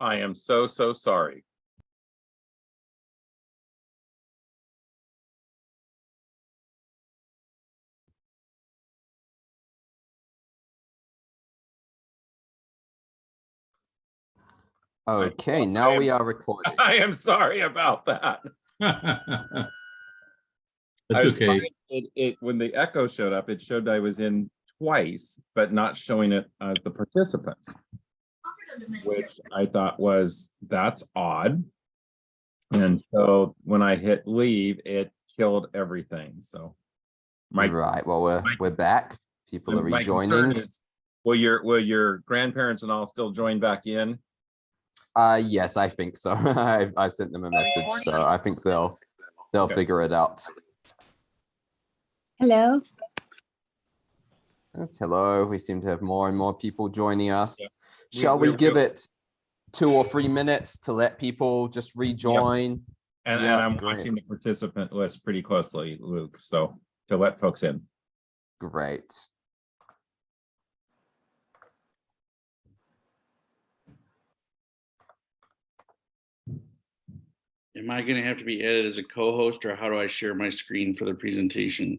I am so sorry. Okay, now we are recording. I am sorry about that. That's okay. When the echo showed up, it showed I was in twice, but not showing it as the participants, which I thought that's odd. And so when I hit leave, it killed everything. So Right, well, we're back. People are rejoining. Will your grandparents and all still join back in? Yes, I think so. I sent them a message, so I think they'll figure it out. Hello. Yes, hello. We seem to have more and more people joining us. Yep. Shall we give it 2 or 3 minutes to let people just rejoin? Yep. And I'm watching the participant list pretty closely, Luke, so to let folks in. Great. Am I going to have to be added as a co-host, or how do I share my screen for the presentation?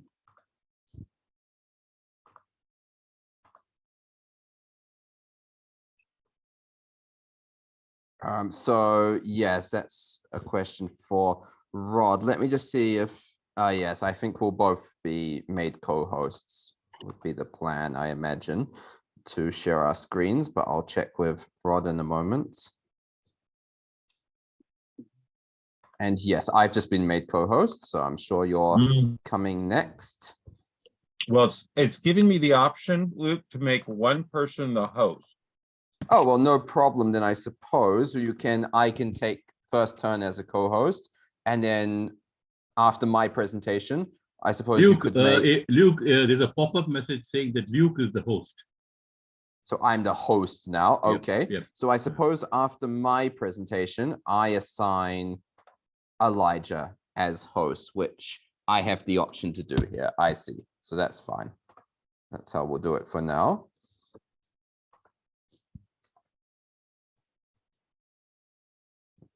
So yes, that's a question for Rod. Let me just see if, yes, I think we'll both be made co-hosts would be the plan, I imagine, to share our screens, but I'll check with Rod in a moment. And yes, I've just been made co-host, so I'm sure you're coming next. Well, it's giving me the option, Luke, to make one person the host. Oh, well, no problem. Then I suppose I can take first turn as a co-host, and then after my presentation, I suppose Luke, you could make... Luke, there's a pop-up message saying that Luke is the host. So I'm the host now. Okay. Yep. So I suppose after my presentation, I assign Elijah as host, which I have the option to do here. I see. So that's fine. That's how we'll do it for now.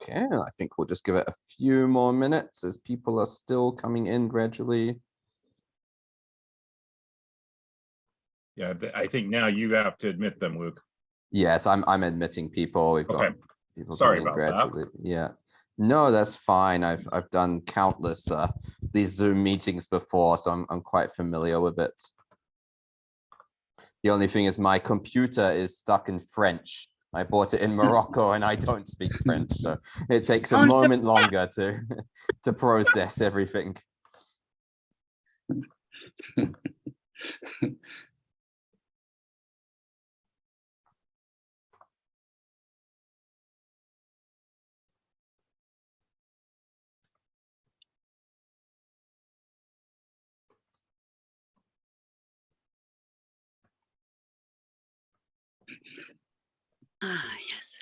Okay, I think we'll just give it a few more minutes as people are still coming in gradually. Yeah, I think now you have to admit them, Luke. Yes, I'm admitting people. We've got people Sorry coming in about gradually. that. Yeah. No, that's fine. I've done countless these Zoom meetings before, so I'm quite familiar with it. The only thing is my computer is stuck in French. I bought it in Morocco and I don't speak French, so it takes a moment longer to process everything. Yes.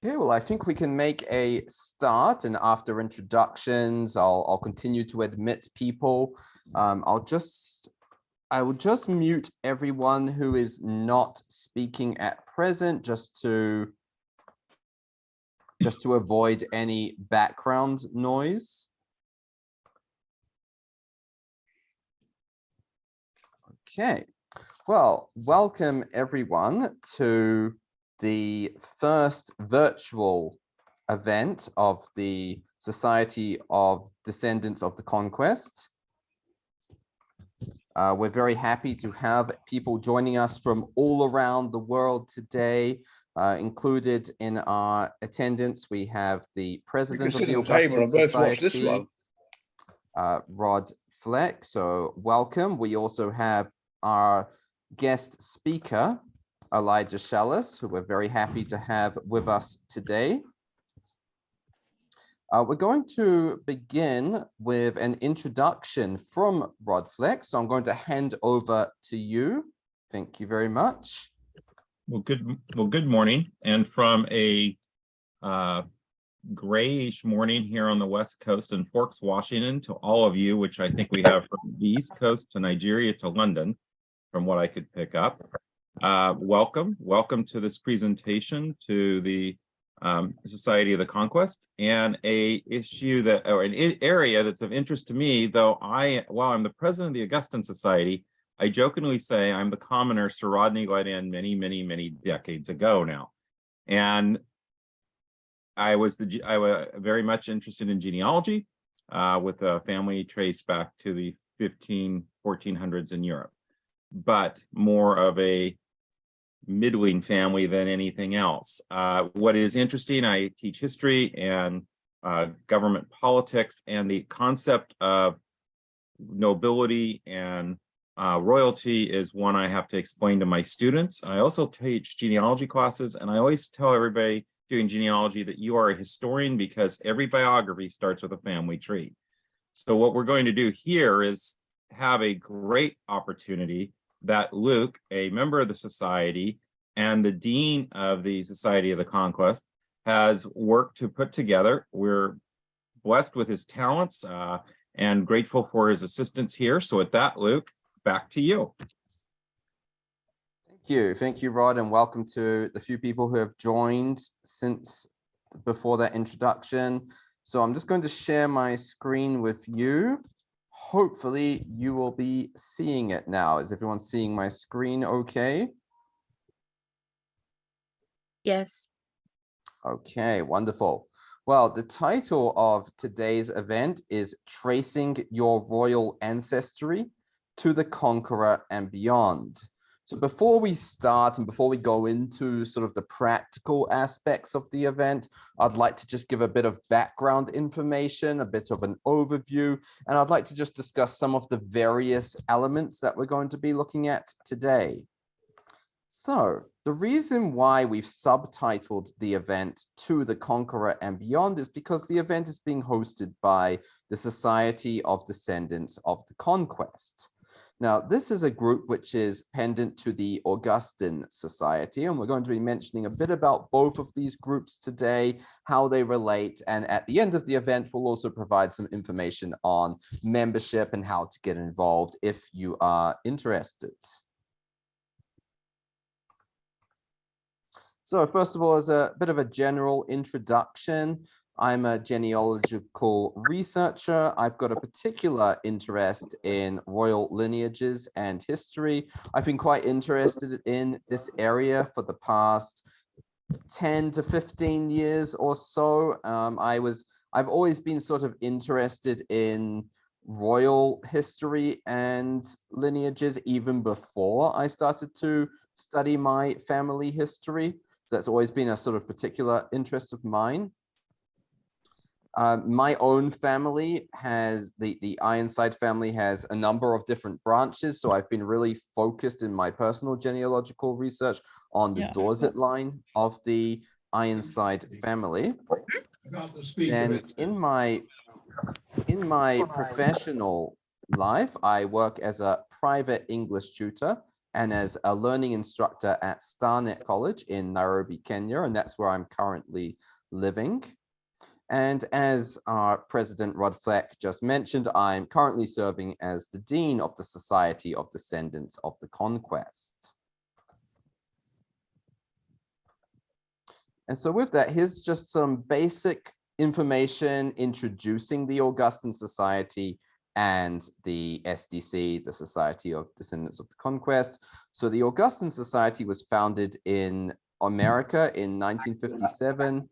Okay, well, I think we can make a start, and after introductions, I'll continue to admit people. I will just mute everyone who is not speaking at present, just to avoid any background noise. Okay, well, welcome everyone to the first virtual event of the Society of Descendants of the Conquest. We're very happy to have people joining us from all around the world today. Included in our attendance, we have the president of the Augustan Society. Rod Fleck. So welcome. We also have our guest speaker, Elijah Shalis, who we're very happy to have with us today. We're going to begin with an introduction from Rod Fleck. So I'm going to hand over to you. Thank you very much. Well, good morning. And from a grayish morning here on the West Coast in Forks, Washington, to all of you, which I think we have from the East Coast to Nigeria to London, from what I could pick up. Welcome to this presentation to the Society of the Conquest, and an area that's of interest to me, though while I'm the president of the Augustan Society, I jokingly say I'm the commoner Sir Rodney let in many decades ago now. And I was very much interested in genealogy with a family traced back to the 1400s in Europe, but more of a middling family than anything else. What is interesting, I teach history and government politics, and the concept of nobility and royalty is one I have to explain to my students. I also teach genealogy classes, and I always tell everybody doing genealogy that you are a historian because every biography starts with a family tree. So what we're going to do here is have a great opportunity that Luke, a member of the society and the dean of the Society of the Conquest, has worked to put together. We're blessed with his talents and grateful for his assistance here. So with that, Luke, back to you. Thank you, Rod, and welcome to the few people who have joined since before that introduction. So I'm just going to share my screen with you. Hopefully you will be seeing it now. Is everyone seeing my screen okay? Yes. Okay, wonderful. Well, the title of today's event is Tracing Your Royal Ancestry to the Conqueror and Beyond. So before we start and before we go into sort of the practical aspects of the event, I'd like to just give a bit of background information, a bit of an overview, and I'd like to just discuss some of the various elements that we're going to be looking at today. So the reason why we've subtitled the event To the Conqueror and Beyond is because the event is being hosted by the Society of Descendants of the Conquest. Now, this is a group which is pendant to the Augustan Society, and we're going to be mentioning a bit about both of these groups today, how they relate, and at the end of the event, we'll also provide some information on membership and how to get involved if you are interested. So first of all, as a bit of a general introduction, I'm a genealogical researcher. I've got a particular interest in royal lineages and history. I've been quite interested in this area for the past 10 to 15 years or so. I've always been sort of interested in royal history and lineages even before I started to study my family history. So that's always been a sort of particular interest of mine. My own family has, the Ironside family has a number of different branches. So I've been really focused in my personal genealogical research on the Dorset line of the Ironside family. And in my professional life, I work as a private English tutor and as a learning instructor at Starnet College in Nairobi, Kenya, and that's where I'm currently living. And as our President Rod Fleck just mentioned, I'm currently serving as the Dean of the Society of Descendants of the Conquest. And so with that, here's just some basic information introducing the Augustan Society and the SDC, the Society of Descendants of the Conquest. So the Augustan Society was founded in America in 1957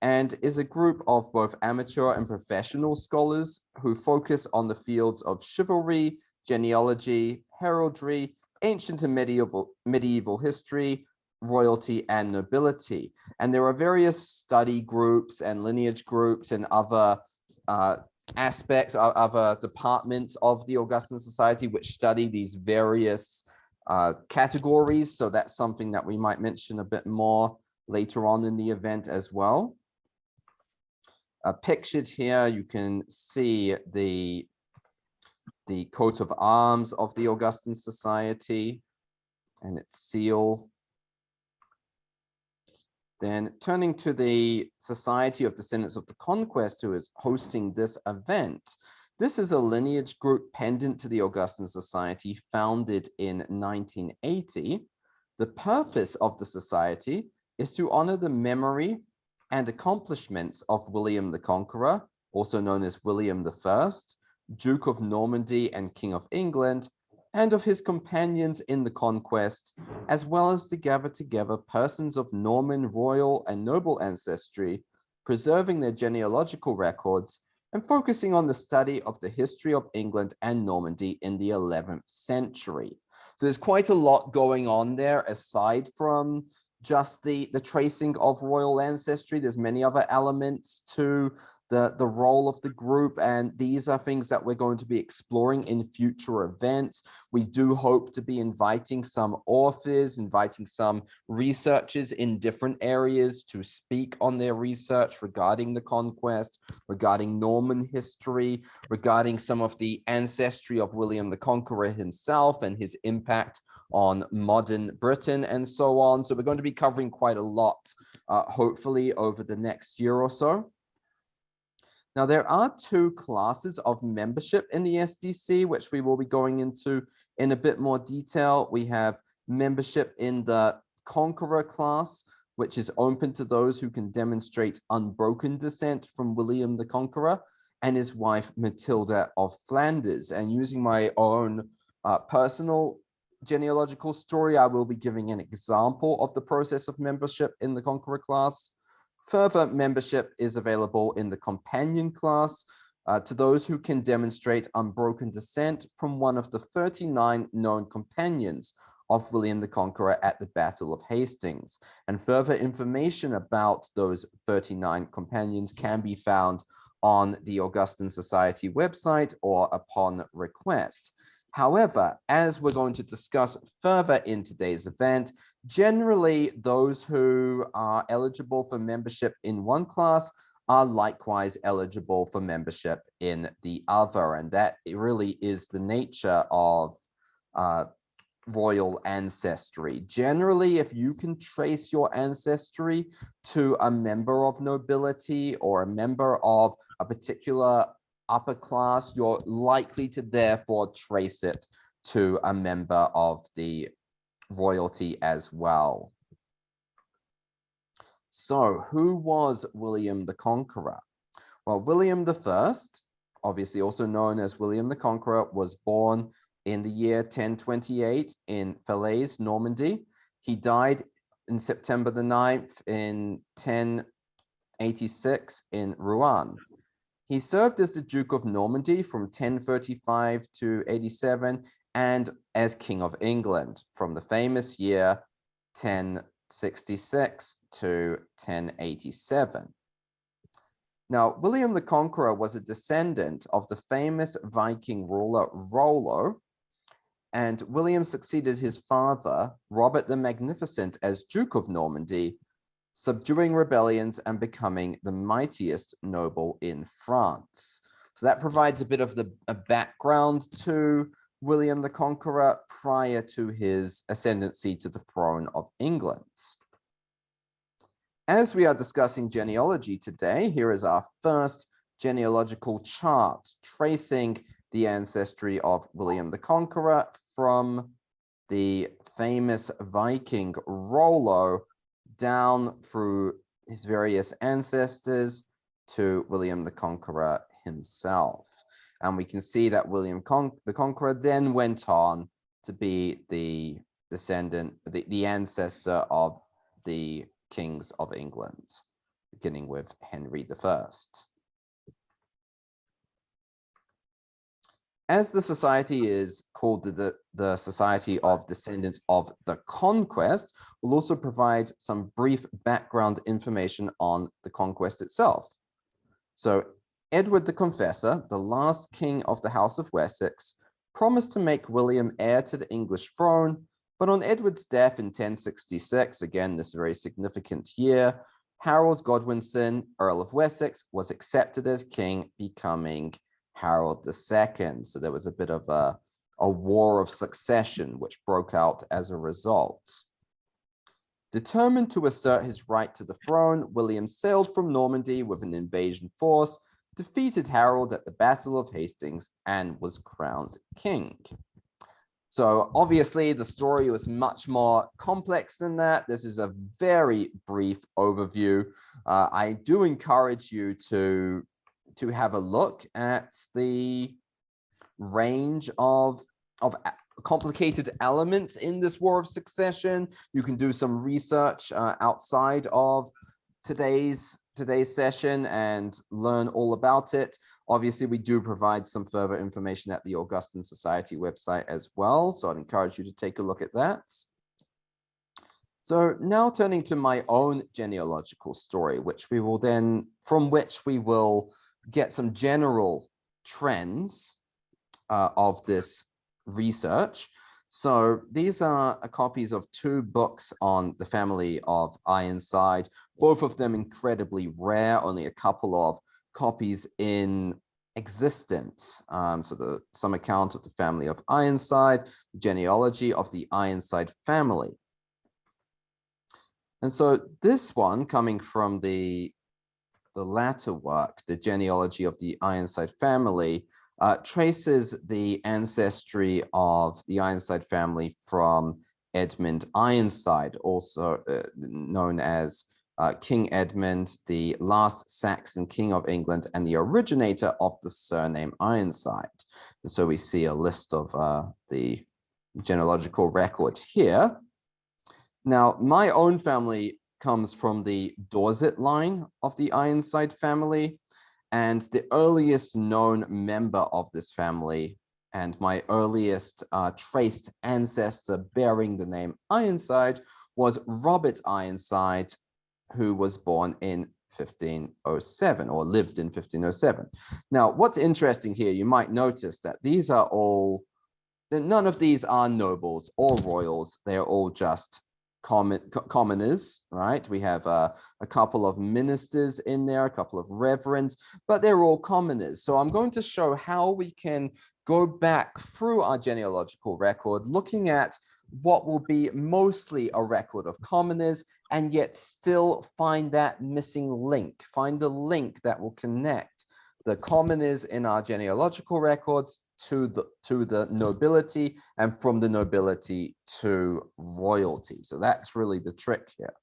and is a group of both amateur and professional scholars who focus on the fields of chivalry, genealogy, heraldry, ancient and medieval history, royalty, and nobility. And there are various study groups and lineage groups and other aspects, other departments of the Augustan Society which study these various categories. So that's something that we might mention a bit more later on in the event as well. Pictured here, you can see the coat of arms of the Augustan Society and its seal. Then turning to the Society of Descendants of the Conquest, who is hosting this event. This is a lineage group pendant to the Augustan Society, founded in 1980. The purpose of the society is to honor the memory and accomplishments of William the Conqueror, also known as William I, Duke of Normandy and King of England, and of his companions in the conquest, as well as to gather together persons of Norman, royal, and noble ancestry, preserving their genealogical records and focusing on the study of the history of England and Normandy in the 11th century. So there's quite a lot going on there aside from just the tracing of royal ancestry. There's many other elements to the role of the group, and these are things that we're going to be exploring in future events. We do hope to be inviting some authors, inviting some researchers in different areas to speak on their research regarding the conquest, regarding Norman history, regarding some of the ancestry of William the Conqueror himself and his impact on modern Britain and so on. So we're going to be covering quite a lot, hopefully over the next year or so. Now, there are two classes of membership in the SDC, which we will be going into in a bit more detail. We have membership in the Conqueror class, which is open to those who can demonstrate unbroken descent from William the Conqueror and his wife, Matilda of Flanders. And using my own personal genealogical story, I will be giving an example of the process of membership in the Conqueror class. Further membership is available in the companion class to those who can demonstrate unbroken descent from one of the 39 known companions of William the Conqueror at the Battle of Hastings. And further information about those 39 companions can be found on the Augustan Society website or upon request. However, as we're going to discuss further in today's event, generally those who are eligible for membership in one class are likewise eligible for membership in the other. And that really is the nature of royal ancestry. Generally, if you can trace your ancestry to a member of nobility or a member of a particular upper class, you're likely to therefore trace it to a member of the royalty as well. So who was William the Conqueror? Well, William I, obviously also known as William the Conqueror, was born in the year 1028 in Falaise, Normandy. He died in September the 9th in 1086 in Rouen. He served as the Duke of Normandy from 1035 to 87 and as King of England from the famous year 1066 to 1087. Now, William the Conqueror was a descendant of the famous Viking ruler Rollo, and William succeeded his father, Robert the Magnificent, as Duke of Normandy, subduing rebellions and becoming the mightiest noble in France. So that provides a bit of a background to William the Conqueror prior to his ascendancy to the throne of England. As we are discussing genealogy today, here is our first genealogical chart tracing the ancestry of William the Conqueror from the famous Viking Rollo down through his various ancestors to William the Conqueror himself. And we can see that William the Conqueror then went on to be the descendant, the ancestor of the kings of England, beginning with Henry I. As the society is called the Society of Descendants of the Conquest, we'll also provide some brief background information on the conquest itself. So Edward the Confessor, the last king of the House of Wessex, promised to make William heir to the English throne, but on Edward's death in 1066, again, this very significant year, Harold Godwinson, Earl of Wessex, was accepted as king, becoming Harold II. So there was a bit of a war of succession which broke out as a result. Determined to assert his right to the throne, William sailed from Normandy with an invasion force, defeated Harold at the Battle of Hastings, and was crowned king. So obviously the story was much more complex than that. This is a very brief overview. I do encourage you to have a look at the range of complicated elements in this War of Succession. You can do some research outside of today's session and learn all about it. Obviously, we do provide some further information at the Augustan Society website as well, so I'd encourage you to take a look at that. So now turning to my own genealogical story, from which we will get some general trends of this research. So these are copies of 2 books on the family of Ironside, both of them incredibly rare, only a couple of copies in existence. So some account of the family of Ironside, the genealogy of the Ironside family. And so this one, coming from the latter work, the genealogy of the Ironside family, traces the ancestry of the Ironside family from Edmund Ironside, also known as King Edmund, the last Saxon king of England and the originator of the surname Ironside. And so we see a list of the genealogical record here. Now, my own family comes from the Dorset line of the Ironside family, and the earliest known member of this family and my earliest traced ancestor bearing the name Ironside was Robert Ironside, who was born in 1507 or lived in 1507. Now, what's interesting here, you might notice that these are all, none of these are nobles or royals. They're all just commoners, right? We have a couple of ministers in there, a couple of reverends, but they're all commoners. So I'm going to show how we can go back through our genealogical record, looking at what will be mostly a record of commoners, and yet still find that missing link, find the link that will connect the commoners in our genealogical records to the nobility, and from the nobility to royalty. So that's really the trick here.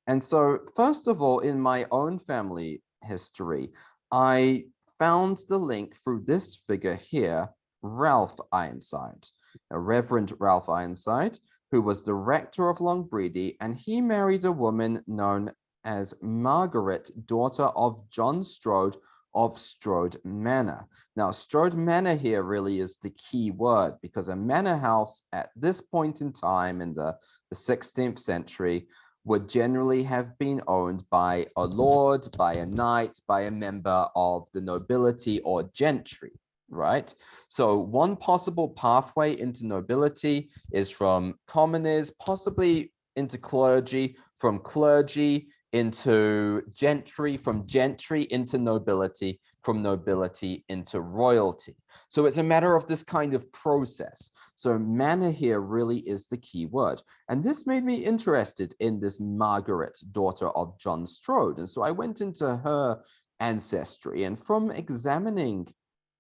And so first of all, in my own family history, I found the link through this figure here, Ralph Ironside, a Reverend Ralph Ironside, who was the rector of Longbredy, and he married a woman known as Margaret, daughter of John Strode of Strode Manor. Now, Strode Manor here really is the key word, because a manor house at this point in time in the 16th century would generally have been owned by a lord, by a knight, by a member of the nobility or gentry, right? So one possible pathway into nobility is from commoners, possibly into clergy, from clergy into gentry, from gentry into nobility, from nobility into royalty. So it's a matter of this kind of process. So manor here really is the key word. And this made me interested in this Margaret, daughter of John Strode. And so I went into her ancestry, and from examining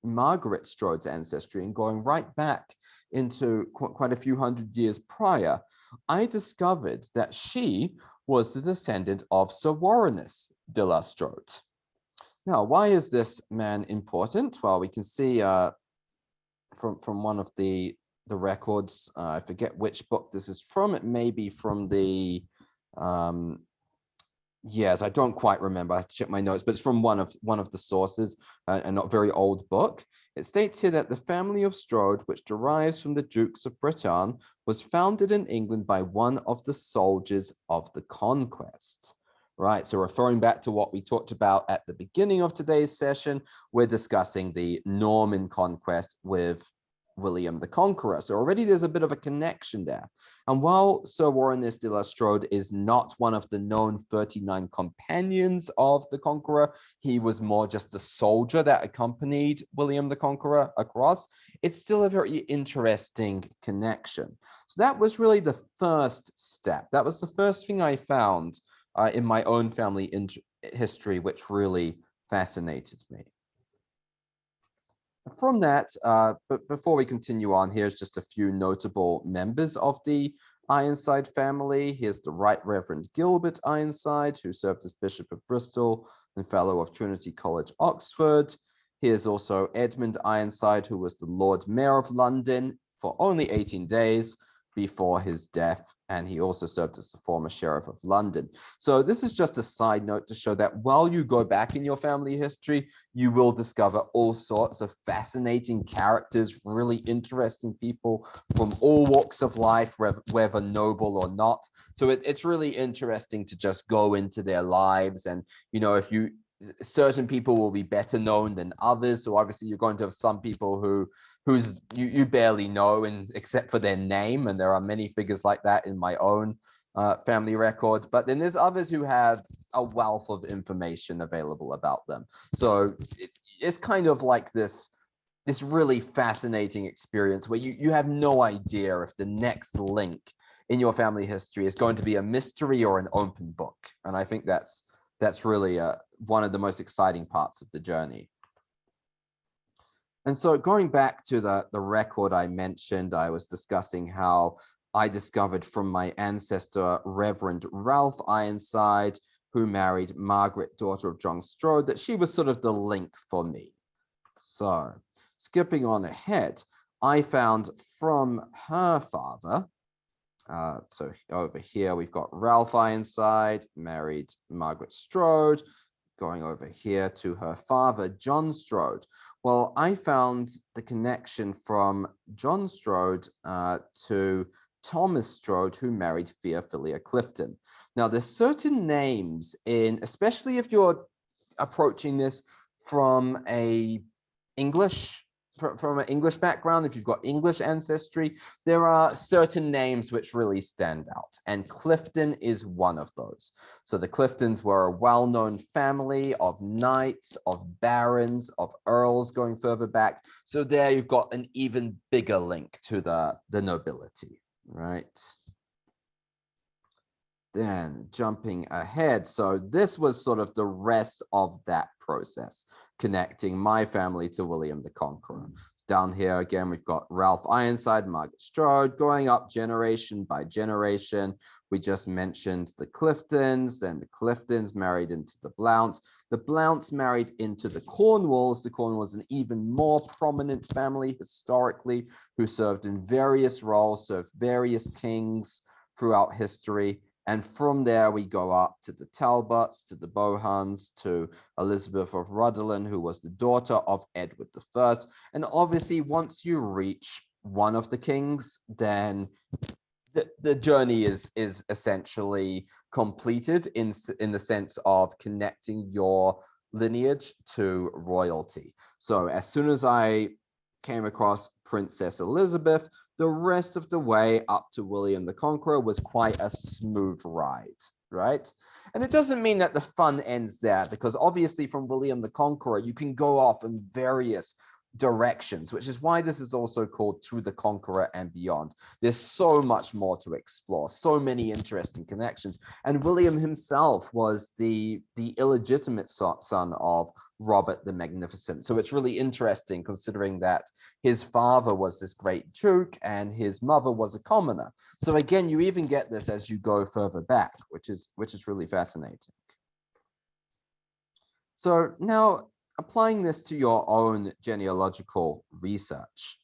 Margaret Strode's ancestry and going right back into quite a few hundred years prior, I discovered that she was the descendant of Sir Warrenus de la Strode. Now, why is this man important? Well, we can see from one of the records, I forget which book this is from. It may be from the, yes, I don't quite remember. I have to check my notes, but it's from one of the sources, a not very old book. It states here that the family of Strode, which derives from the Dukes of Bretagne, was founded in England by one of the soldiers of the conquest. right? So referring back to what we talked about at the beginning of today's session, we're discussing the Norman conquest with William the Conqueror. So already there's a bit of a connection there. And while Sir Warrenes de la Strode is not one of the known 39 companions of the Conqueror, he was more just a soldier that accompanied William the Conqueror across, it's still a very interesting connection. So that was really the first step. That was the first thing I found in my own family history, which really fascinated me. From that, but before we continue on, here's just a few notable members of the Ironside family. Here's the Right Reverend Gilbert Ironside, who served as Bishop of Bristol and Fellow of Trinity College, Oxford. Here's also Edmund Ironside, who was the Lord Mayor of London for only 18 days before his death, and he also served as the former Sheriff of London. So this is just a side note to show that while you go back in your family history, you will discover all sorts of fascinating characters, really interesting people from all walks of life, whether noble or not. So it's really interesting to just go into their lives, and if you certain people will be better known than others. So obviously you're going to have some people who's you barely know, and except for their name, and there are many figures like that in my own family record. But then there's others who have a wealth of information available about them. So it's kind of like this really fascinating experience where you have no idea if the next link in your family history is going to be a mystery or an open book. And I think that's really one of the most exciting parts of the journey. And so going back to the record I mentioned, I was discussing how I discovered from my ancestor, Reverend Ralph Ironside, who married Margaret, daughter of John Strode, that she was sort of the link for me. So skipping on ahead, I found from her father, so over here, we've got Ralph Ironside, married Margaret Strode, going over here to her father, John Strode. Well, I found the connection from John Strode to Thomas Strode, who married Theophilia Clifton. Now, there's certain names especially if you're approaching this from an English background, if you've got English ancestry, there are certain names which really stand out, and Clifton is one of those. So the Cliftons were a well-known family of knights, of barons, of earls going further back. So there you've got an even bigger link to the nobility, right? Then jumping ahead, so this was sort of the rest of that process, connecting my family to William the Conqueror. Down here again, we've got Ralph Ironside, Margaret Strode, going up generation by generation. We just mentioned the Cliftons, then the Cliftons married into the Blounts. The Blounts married into the Cornwalls. The Cornwalls, an even more prominent family historically, who served in various roles, served various kings throughout history. And from there, we go up to the Talbots, to the Bohans, to Elizabeth of Rhuddlan, who was the daughter of Edward I. And obviously, once you reach one of the kings, then the journey is essentially completed in the sense of connecting your lineage to royalty. So as soon as I came across Princess Elizabeth, the rest of the way up to William the Conqueror was quite a smooth ride, right? And it doesn't mean that the fun ends there, because obviously from William the Conqueror, you can go off in various directions, which is why this is also called To the Conqueror and Beyond. There's so much more to explore, so many interesting connections. And William himself was the illegitimate son of Robert the Magnificent. So it's really interesting considering that his father was this great duke and his mother was a commoner. So again, you even get this as you go further back, which is really fascinating. So now, applying this to your own genealogical research.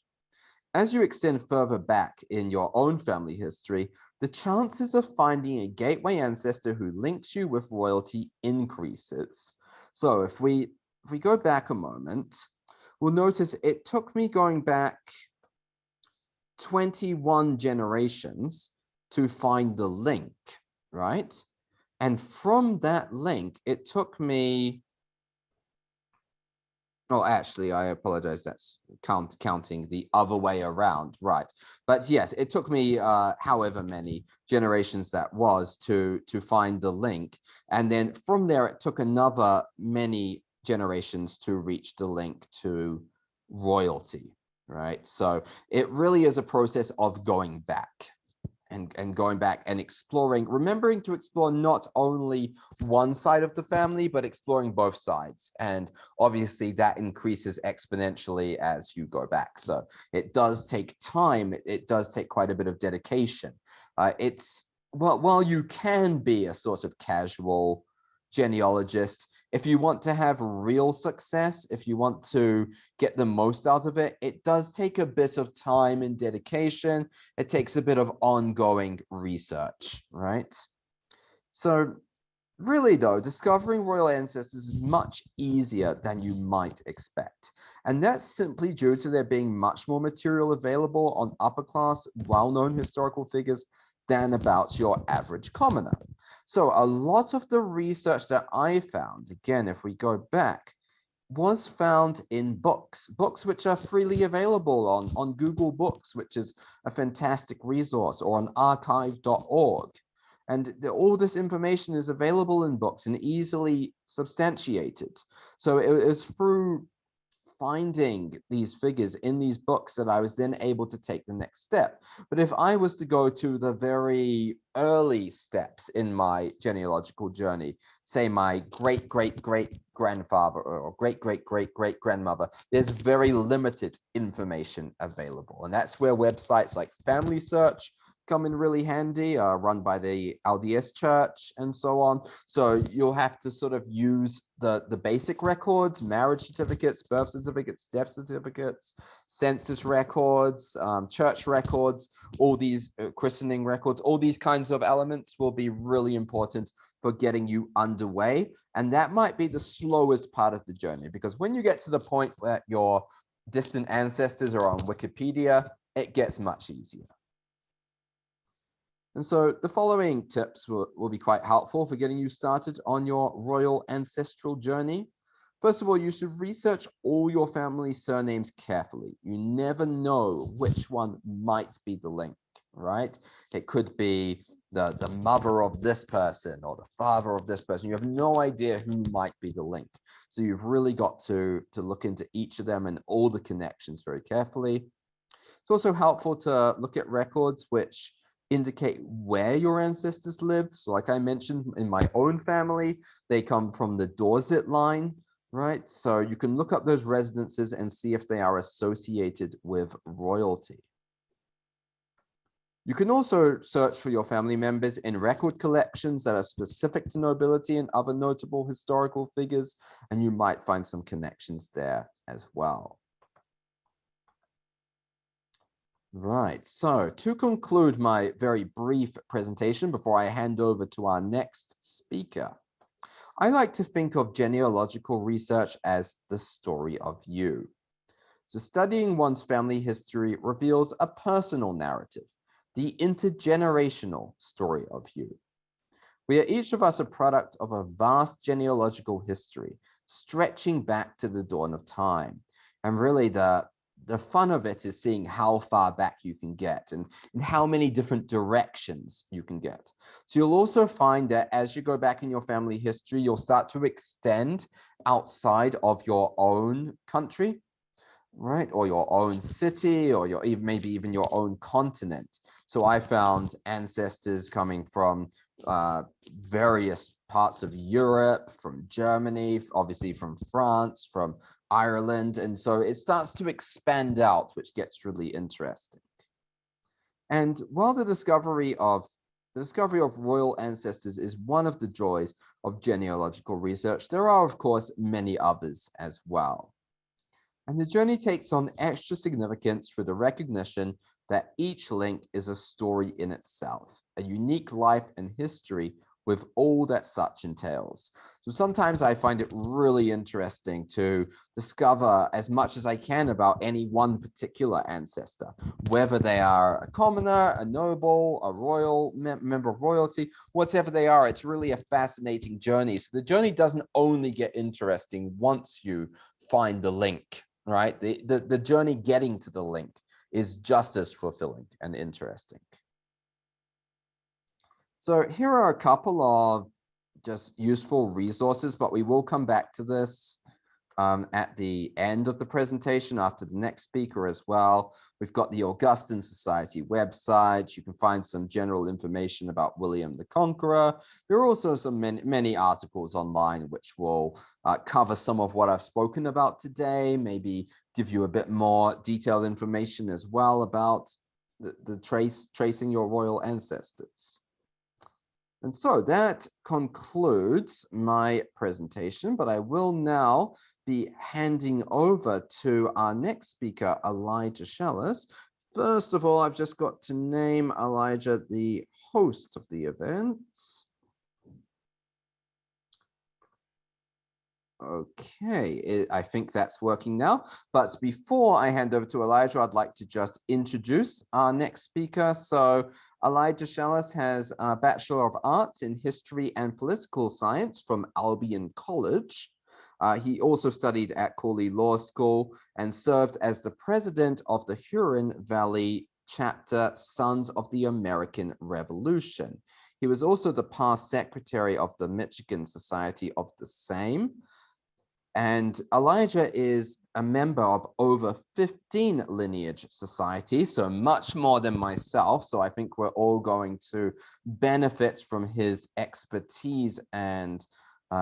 As you extend further back in your own family history, the chances of finding a gateway ancestor who links you with royalty increases. So if we go back a moment, we'll notice it took me going back 21 generations to find the link, right? And from that link, it took me, oh, actually, I apologize. That's counting the other way around, right? But yes, it took me however many generations that was to find the link, and then from there it took another many generations to reach the link to royalty, right? So it really is a process of going back. And going back and exploring, remembering to explore not only one side of the family, but exploring both sides. And obviously that increases exponentially as you go back. So it does take time. It does take quite a bit of dedication. Well, while you can be a sort of casual genealogist, if you want to have real success, if you want to get the most out of it, it does take a bit of time and dedication. It takes a bit of ongoing research, right? So really though, discovering royal ancestors is much easier than you might expect. And that's simply due to there being much more material available on upper class, well-known historical figures than about your average commoner. So a lot of the research that I found, again, if we go back, was found in books which are freely available on Google Books, which is a fantastic resource, or on archive.org. And all this information is available in books and easily substantiated. So it is through finding these figures in these books that I was then able to take the next step. But if I was to go to the very early steps in my genealogical journey, say my great-great-great-grandfather or great-great-great-great-grandmother, there's very limited information available. And that's where websites like Family Search come in really handy, run by the LDS Church and so on. So you'll have to sort of use the basic records, marriage certificates, birth certificates, death certificates, census records, church records, all these christening records, all these kinds of elements will be really important for getting you underway. And that might be the slowest part of the journey, because when you get to the point where your distant ancestors are on Wikipedia, it gets much easier. And so the following tips will be quite helpful for getting you started on your royal ancestral journey. First of all, you should research all your family surnames carefully. You never know which one might be the link, right? It could be the mother of this person or the father of this person. You have no idea who might be the link. So you've really got to look into each of them and all the connections very carefully. It's also helpful to look at records which indicate where your ancestors lived. So like I mentioned, in my own family, they come from the Dorset line, right? So you can look up those residences and see if they are associated with royalty. You can also search for your family members in record collections that are specific to nobility and other notable historical figures, and you might find some connections there as well. Right, so to conclude my very brief presentation before I hand over to our next speaker, I like to think of genealogical research as the story of you. So studying one's family history reveals a personal narrative, the intergenerational story of you. We are each of us a product of a vast genealogical history, stretching back to the dawn of time. And really the fun of it is seeing how far back you can get and how many different directions you can get. So you'll also find that as you go back in your family history, you'll start to extend outside of your own country, right? Or your own city, or maybe even your own continent. So I found ancestors coming from various parts of Europe, from Germany, obviously from France, from Ireland. And so it starts to expand out, which gets really interesting. And while the discovery of royal ancestors is one of the joys of genealogical research, there are, of course, many others as well. And the journey takes on extra significance through the recognition that each link is a story in itself, a unique life and history with all that such entails. So sometimes I find it really interesting to discover as much as I can about any one particular ancestor, whether they are a commoner, a noble, a royal member of royalty, whatever they are. It's really a fascinating journey. So the journey doesn't only get interesting once you find the link, right? The journey getting to the link is just as fulfilling and interesting. So here are a couple of just useful resources, but we will come back to this at the end of the presentation after the next speaker as well. We've got the Augustan Society website. You can find some general information about William the Conqueror. There are also some many articles online which will cover some of what I've spoken about today, maybe give you a bit more detailed information as well about tracing your royal ancestors. And so that concludes my presentation, but I will now be handing over to our next speaker, Elijah Shalis. First of all, I've just got to name Elijah the host of the event. Okay, I think that's working now. But before I hand over to Elijah, I'd like to just introduce our next speaker. So Elijah Shalis has a Bachelor of Arts in History and Political Science from Albion College. He also studied at Corley Law School and served as the president of the Huron Valley chapter Sons of the American Revolution. He was also the past secretary of the Michigan Society of the same. And Elijah is a member of over 15 lineage societies, so much more than myself. So I think we're all going to benefit from his expertise and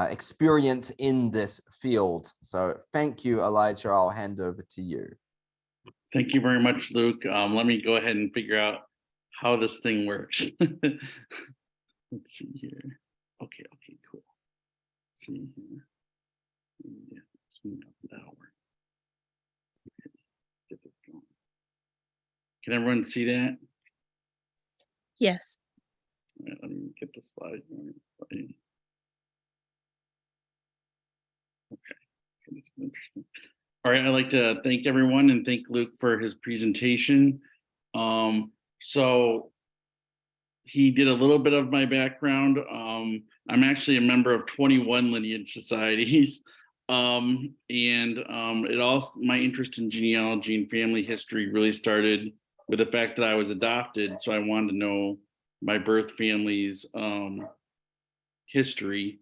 experience in this field. So thank you, Elijah. I'll hand over to you. Thank you very much, Luke. Let me go ahead and figure out how this thing works. Let's see here. Okay, cool. Let's see here. Yeah, that'll work. Okay, get this going. Can everyone see that? Yes. All right, let me get the slide going. Okay, this is interesting. All right, I'd like to thank everyone and thank Luke for his presentation. So he did a little bit of my background. I'm actually a member of 21 lineage societies. My interest in genealogy and family history really started with the fact that I was adopted. So I wanted to know my birth family's history.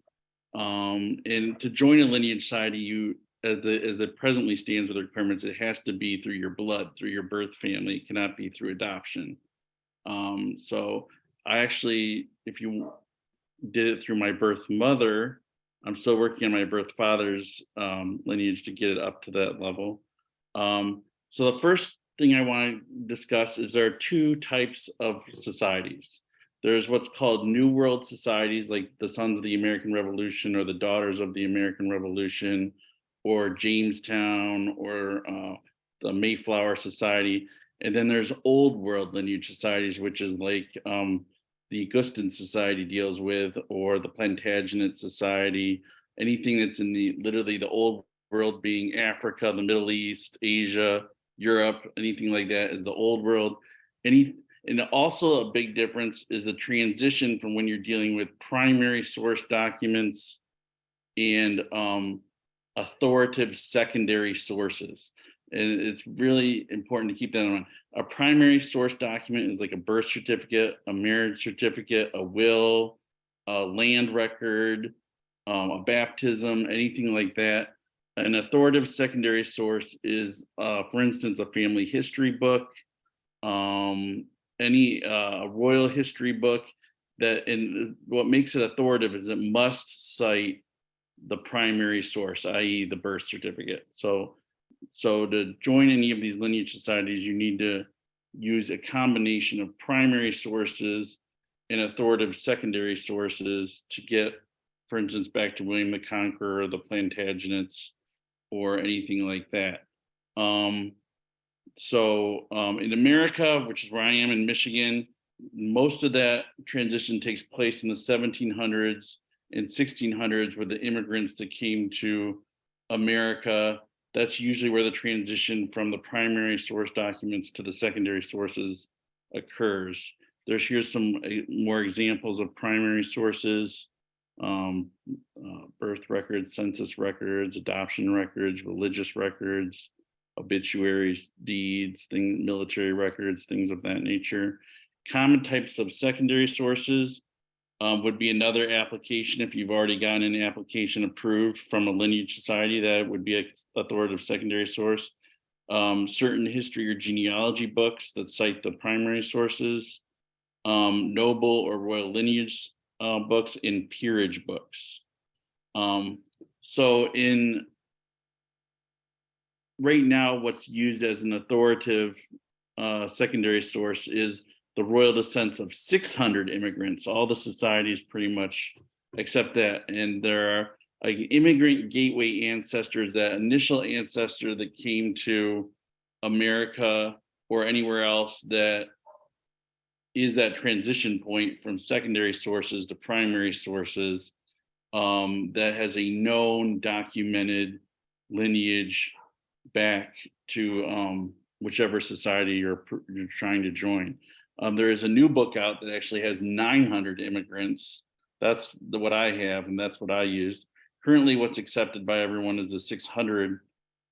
And to join a lineage society, as it presently stands with the requirements, it has to be through your blood, through your birth family. It cannot be through adoption. So I actually, if you did it through my birth mother, I'm still working on my birth father's lineage to get it up to that level. So the first thing I want to discuss is there are two types of societies. There's what's called New World societies, like the Sons of the American Revolution or the Daughters of the American Revolution, or Jamestown, or the Mayflower Society. And then there's Old World lineage societies, which is like the Augustan Society deals with, or the Plantagenet Society, anything that's in literally the Old World, being Africa, the Middle East, Asia, Europe, anything like that is the Old World. And also a big difference is the transition from when you're dealing with primary source documents and authoritative secondary sources. And it's really important to keep that in mind. A primary source document is like a birth certificate, a marriage certificate, a will, a land record, a baptism, anything like that. An authoritative secondary source is, for instance, a family history book, any royal history book. And what makes it authoritative is it must cite the primary source, i.e. the birth certificate. So to join any of these lineage societies, you need to use a combination of primary sources and authoritative secondary sources to get, for instance, back to William the Conqueror or the Plantagenets or anything like that. In America, which is where I am in Michigan, most of that transition takes place in the 1700s and 1600s with the immigrants that came to America. That's usually where the transition from the primary source documents to the secondary sources occurs. Here's some more examples of primary sources: birth records, census records, adoption records, religious records, obituaries, deeds, military records, things of that nature. Common types of secondary sources would be another application. If you've already gotten an application approved from a lineage society, that would be an authoritative secondary source. Certain history or genealogy books that cite the primary sources, noble or royal lineage books, and peerage books. So right now, what's used as an authoritative secondary source is the royal descents of 600 immigrants. All the societies pretty much accept that. And there are immigrant gateway ancestors, that initial ancestor that came to America or anywhere else that is that transition point from secondary sources to primary sources, that has a known documented lineage back to whichever society you're trying to join. There is a new book out that actually has 900 immigrants. That's what I have, and that's what I used. Currently, what's accepted by everyone is the 600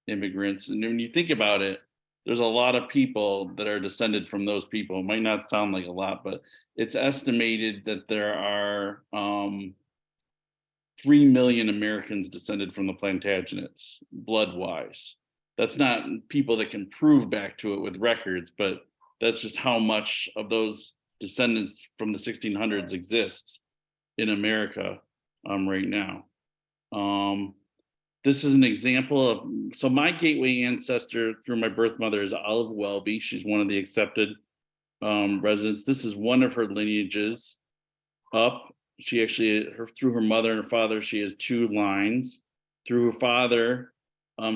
immigrants. And when you think about it, there's a lot of people that are descended from those people. It might not sound like a lot, but it's estimated that there are 3 million Americans descended from the Plantagenets, blood-wise. That's not people that can prove back to it with records, but that's just how much of those descendants from the 1600s exists in America right now. This is an example of, so my gateway ancestor through my birth mother is Olive Welby. She's one of the accepted residents. This is one of her lineages up. She actually, through her mother and her father, she has 2 lines. Through her father,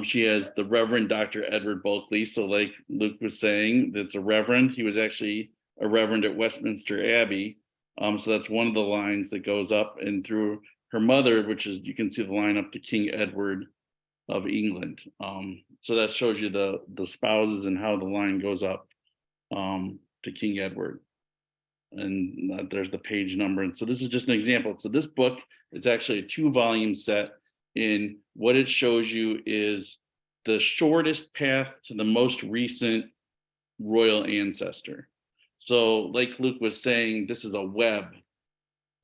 she has the Reverend Dr. Edward Bulkley. So like Luke was saying, that's a reverend. He was actually a reverend at Westminster Abbey. So that's one of the lines that goes up. And through her mother, which is, you can see the line up to King Edward of England. So that shows you the spouses and how the line goes up to King Edward. And there's the page number. And so this is just an example. So this book, it's actually a 2-volume set. In what it shows you is the shortest path to the most recent royal ancestor. So like Luke was saying, this is a web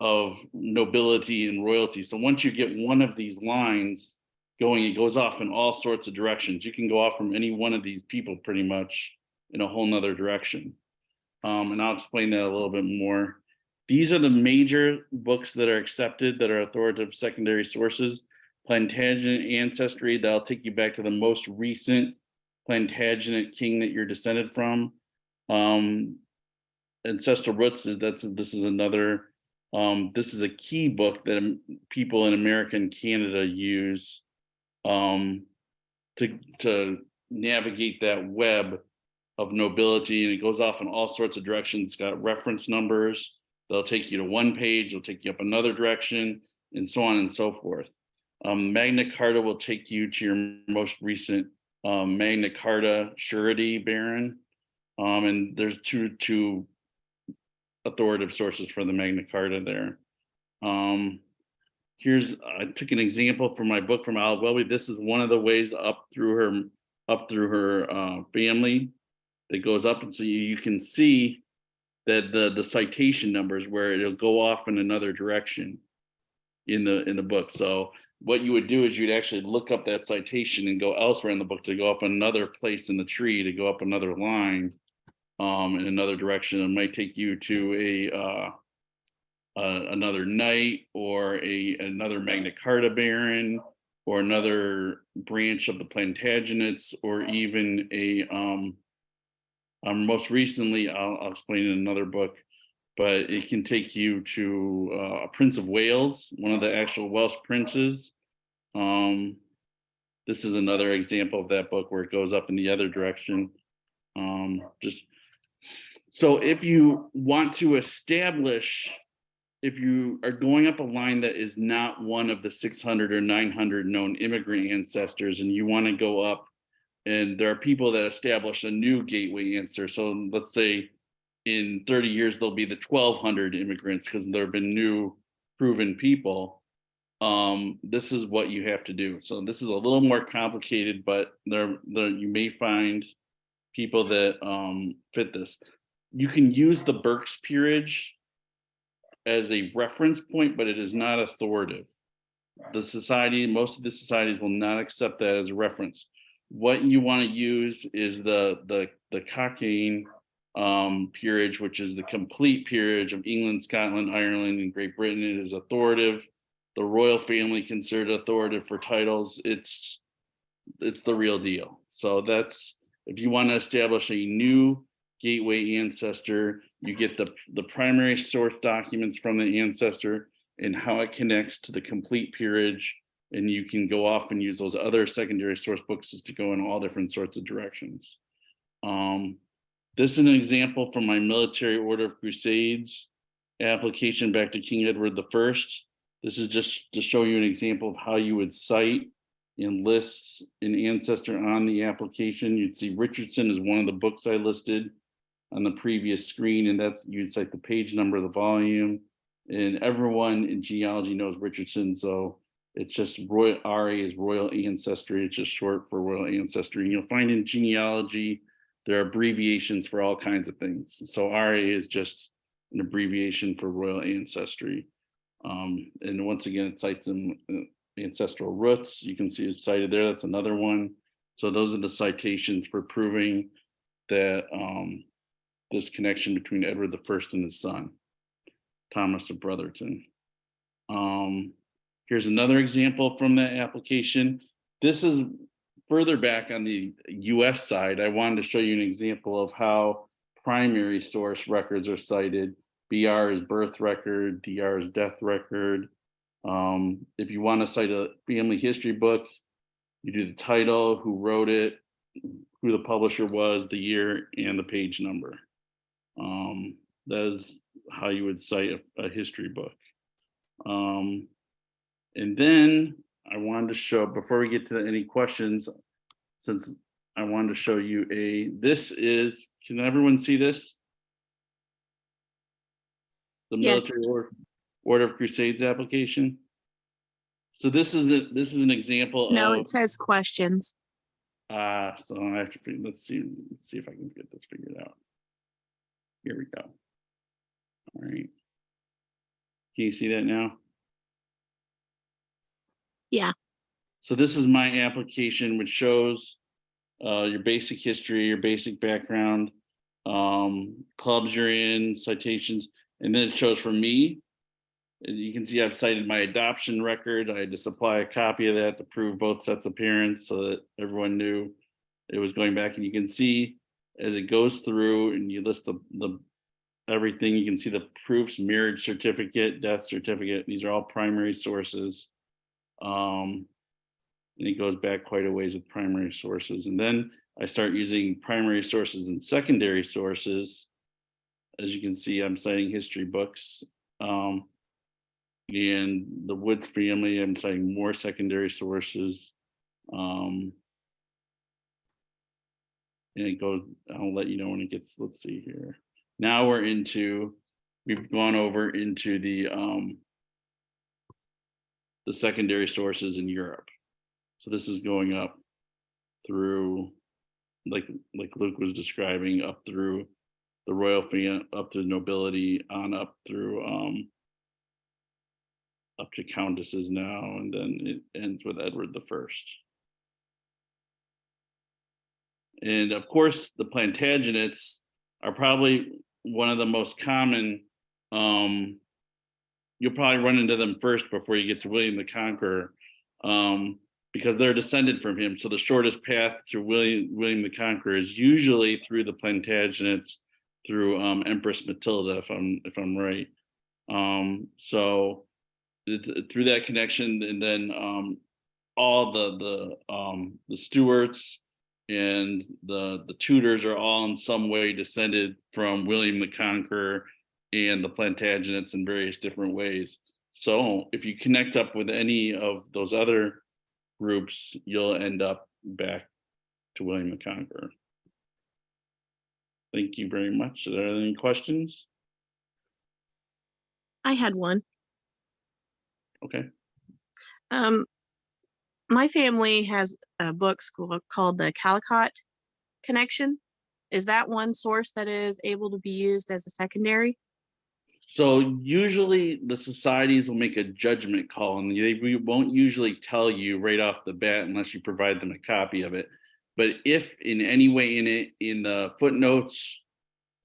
of nobility and royalty. So once you get one of these lines going, it goes off in all sorts of directions. You can go off from any one of these people pretty much in a whole nother direction. And I'll explain that a little bit more. These are the major books that are accepted that are authoritative secondary sources. Plantagenet Ancestry, that'll take you back to the most recent Plantagenet king that you're descended from. Ancestral Roots, this is another, this is a key book that people in America and Canada use to navigate that web of nobility, and it goes off in all sorts of directions. It's got reference numbers. They'll take you to one page, they'll take you up another direction, and so on and so forth. Magna Carta will take you to your most recent Magna Carta surety baron. And there's two authoritative sources for the Magna Carta there. I took an example from my book from Olive Welby. This is one of the ways up through her family that goes up, and so you can see that the citation numbers where it'll go off in another direction in the book. So what you would do is you'd actually look up that citation and go elsewhere in the book to go up another place in the tree, to go up another line in another direction. It might take you to another knight or another Magna Carta baron or another branch of the Plantagenets, or even most recently, I'll explain in another book, but it can take you to a Prince of Wales, one of the actual Welsh princes. This is another example of that book where it goes up in the other direction. So if you want to establish, if you are going up a line that is not one of the 600 or 900 known immigrant ancestors, and you want to go up, and there are people that establish a new gateway ancestor. So let's say in 30 years, there'll be the 1,200 immigrants because there have been new proven people. This is what you have to do. So this is a little more complicated, but there you may find people that fit this. You can use the Burke's peerage as a reference point, but it is not authoritative. The society, most of the societies will not accept that as a reference. What you want to use is the Cockayne peerage, which is the complete peerage of England, Scotland, Ireland, and Great Britain. It is authoritative. The royal family considered authoritative for titles. It's the real deal. So that's, if you want to establish a new gateway ancestor, you get the primary source documents from the ancestor and how it connects to the complete peerage, and you can go off and use those other secondary source books to go in all different sorts of directions. This is an example from my Military Order of Crusades application back to King Edward I. This is just to show you an example of how you would cite and list an ancestor on the application. You'd see Richardson is one of the books I listed on the previous screen, and that's, you'd cite the page number of the volume. And everyone in genealogy knows Richardson, so it's just Royal, RA is Royal Ancestry. It's just short for Royal Ancestry. And you'll find in genealogy, there are abbreviations for all kinds of things. So RA is just an abbreviation for Royal Ancestry. And once again, it cites them ancestral roots. You can see it's cited there. That's another one. So those are the citations for proving that this connection between Edward I and his son, Thomas of Brotherton. Here's another example from that application. This is further back on the US side. I wanted to show you an example of how primary source records are cited. BR is birth record, DR is death record. If you want to cite a family history book, you do the title, who wrote it, who the publisher was, the year, and the page number. That is how you would cite a history book. And then I wanted to show, before we get to any questions, since I wanted to show you this is, can everyone see this? The Yes. Military Order of Crusades application. So this is an example No, of, it says questions. so I have to, let's see if I can get this figured out. Here we go. All right. Can you see that now? Yeah. So this is my application, which shows your basic history, your basic background, clubs you're in, citations, and then it shows for me. And you can see I've cited my adoption record. I had to supply a copy of that to prove both sets of parents so that everyone knew it was going back. And you can see as it goes through and you list the everything, you can see the proofs, marriage certificate, death certificate. These are all primary sources. And it goes back quite a ways with primary sources. And then I start using primary sources and secondary sources. As you can see, I'm citing history books. And the Woods family, I'm citing more secondary sources. And it goes, I'll let you know when it gets, let's see here. Now we've gone over into the secondary sources in Europe. So this is going up through, like Luke was describing, up through the royal family, up to nobility, on up through up to countesses now, and then it ends with Edward I. And of course, the Plantagenets are probably one of the most common. You'll probably run into them first before you get to William the Conqueror, because they're descended from him. So the shortest path to William the Conqueror is usually through the Plantagenets, through Empress Matilda, if I'm right. So through that connection, and then all the Stuarts, and the Tudors are all in some way descended from William the Conqueror and the Plantagenets in various different ways. So if you connect up with any of those other groups, you'll end up back to William the Conqueror. Thank you very much. Are there any questions? I had one. Okay. My family has a book called the Calicut Connection. Is that one source that is able to be used as a secondary? So usually the societies will make a judgment call, and they won't usually tell you right off the bat unless you provide them a copy of it. But if in any way in the footnotes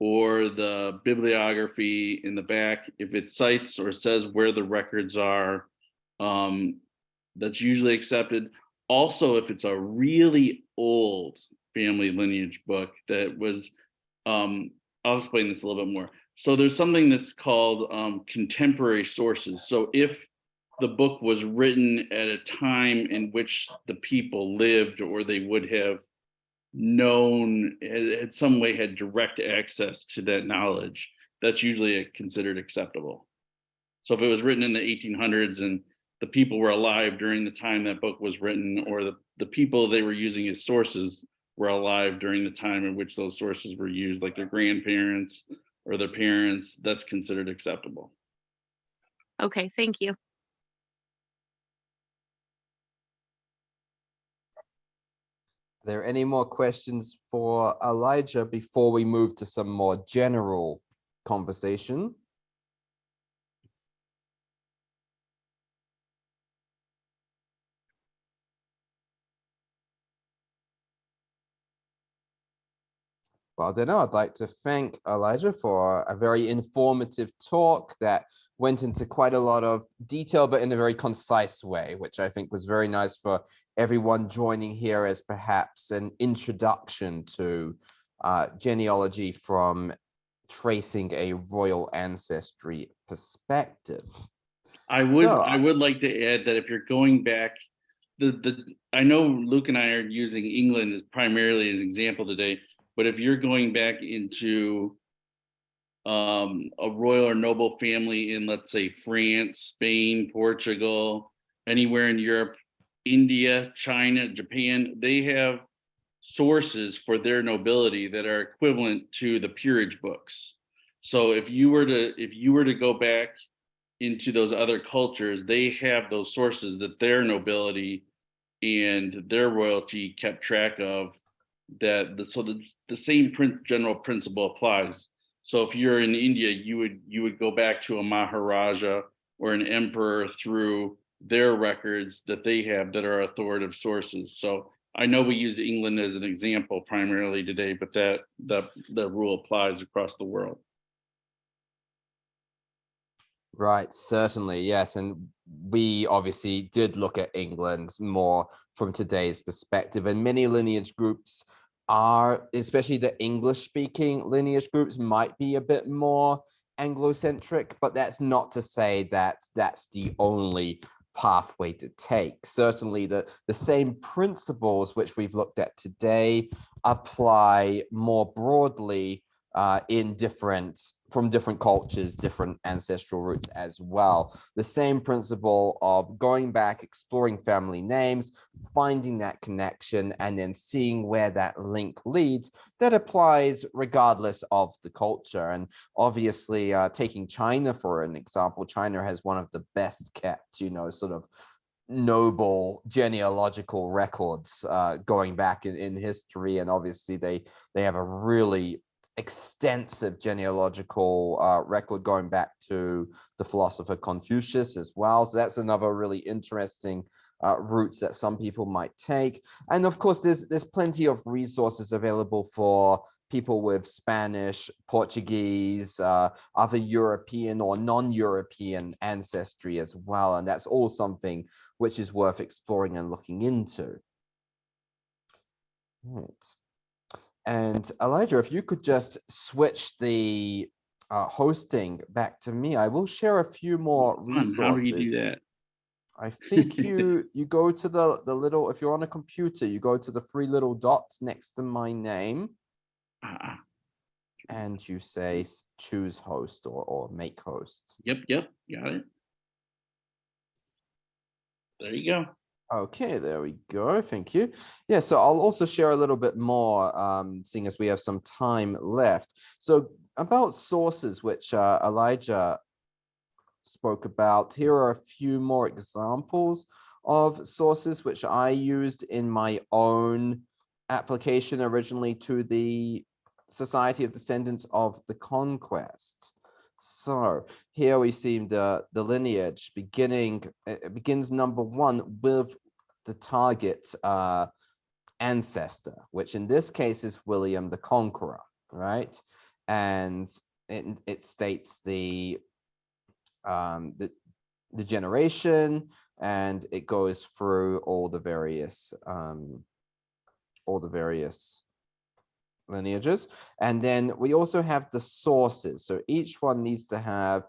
or the bibliography in the back, if it cites or says where the records are, that's usually accepted. Also, if it's a really old family lineage book that was, I'll explain this a little bit more. So there's something that's called contemporary sources. So if the book was written at a time in which the people lived, or they would have known, in some way had direct access to that knowledge, that's usually considered acceptable. So if it was written in the 1800s and the people were alive during the time that book was written, or the people they were using as sources were alive during the time in which those sources were used, like their grandparents or their parents, that's considered acceptable. Okay, thank you. Are there any more questions for Elijah before we move to some more general conversation? Well, then I'd like to thank Elijah for a very informative talk that went into quite a lot of detail, but in a very concise way, which I think was very nice for everyone joining here as perhaps an introduction to genealogy from tracing a royal ancestry perspective. I would like to add that if you're going back, I know Luke and I are using England as primarily as an example today, but if you're going back into a royal or noble family in, let's say, France, Spain, Portugal, anywhere in Europe, India, China, Japan, they have sources for their nobility that are equivalent to the peerage books. So if you were to go back into those other cultures, they have those sources that their nobility and their royalty kept track of. So the same general principle applies. So if you're in India, you would go back to a Maharaja or an emperor through their records that they have that are authoritative sources. So I know we used England as an example primarily today, but the rule applies across the world. Right, certainly, yes. And we obviously did look at England more from today's perspective, and many lineage groups are, especially the English-speaking lineage groups, might be a bit more Anglo-centric, but that's not to say that that's the only pathway to take. Certainly the same principles which we've looked at today apply more broadly from different cultures, different ancestral roots as well. The same principle of going back, exploring family names, finding that connection, and then seeing where that link leads, that applies regardless of the culture. And obviously, taking China for an example, China has one of the best kept, sort of noble genealogical records going back in history. And obviously they have a really extensive genealogical record going back to the philosopher Confucius as well. So that's another really interesting route that some people might take. And of course, there's plenty of resources available for people with Spanish, Portuguese, other European or non-European ancestry as well. And that's all something which is worth exploring and looking into. Right. And Elijah, if you could just switch the hosting back to me, I will share a few more resources. How do you do that? I think you go to the little, if you're on a computer, you go to the 3 little dots next to my name, Ah, and you say choose host or make host. yep, got it. There you go. Okay, there we go. Thank you. Yeah, so I'll also share a little bit more, seeing as we have some time left. So about sources, which Elijah spoke about, here are a few more examples of sources which I used in my own application originally to the Society of Descendants of the Conquest. So here we see the lineage beginning, it begins number 1 with the target ancestor, which in this case is William the Conqueror, right? And it states the generation, and it goes through all the various lineages. And then we also have the sources. So each one needs to have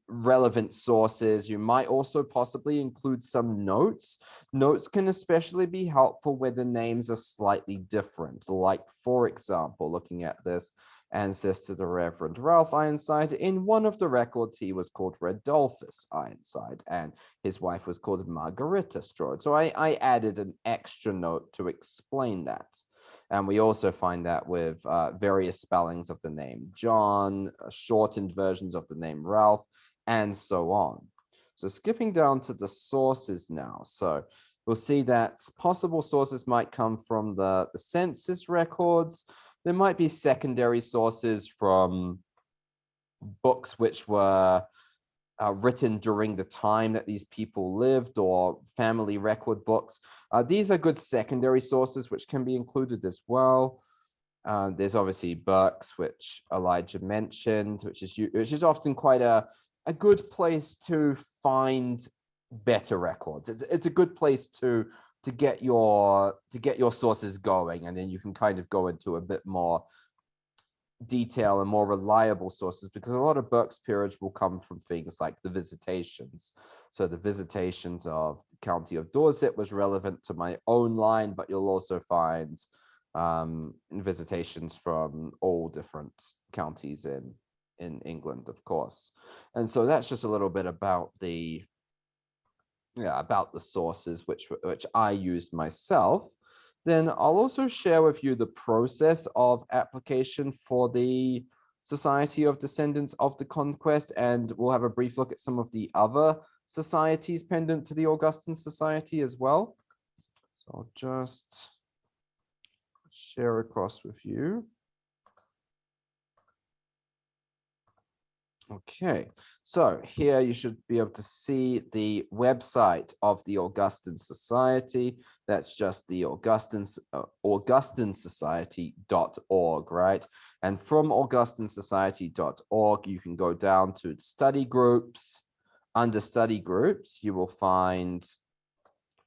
relevant sources. You might also possibly include some notes. Notes can especially be helpful where the names are slightly different. Like, for example, looking at this ancestor, the Reverend Ralph Ironside, in one of the records, he was called Rodolphus Ironside, and his wife was called Margarita Strode. So I added an extra note to explain that. And we also find that with various spellings of the name John, shortened versions of the name Ralph, and so on. So skipping down to the sources now. So we'll see that possible sources might come from the census records. There might be secondary sources from books which were written during the time that these people lived, or family record books. These are good secondary sources which can be included as well. There's obviously Burke's, which Elijah mentioned, which is often quite a good place to find better records. It's a good place to get your sources going, and then you can kind of go into a bit more detail and more reliable sources, because a lot of Burke's peerage will come from things like the visitations. So the visitations of the county of Dorset was relevant to my own line, but you'll also find visitations from all different counties in England, of course. And so that's just a little bit about the sources which I used myself. Then I'll also share with you the process of application for the Society of Descendants of the Conquest, and we'll have a brief look at some of the other societies pendant to the Augustan Society as well. So I'll just share across with you. Okay, so here you should be able to see the website of the Augustan Society. That's just the augustansociety.org, right? And from augustansociety.org, you can go down to study groups. Under study groups, you will find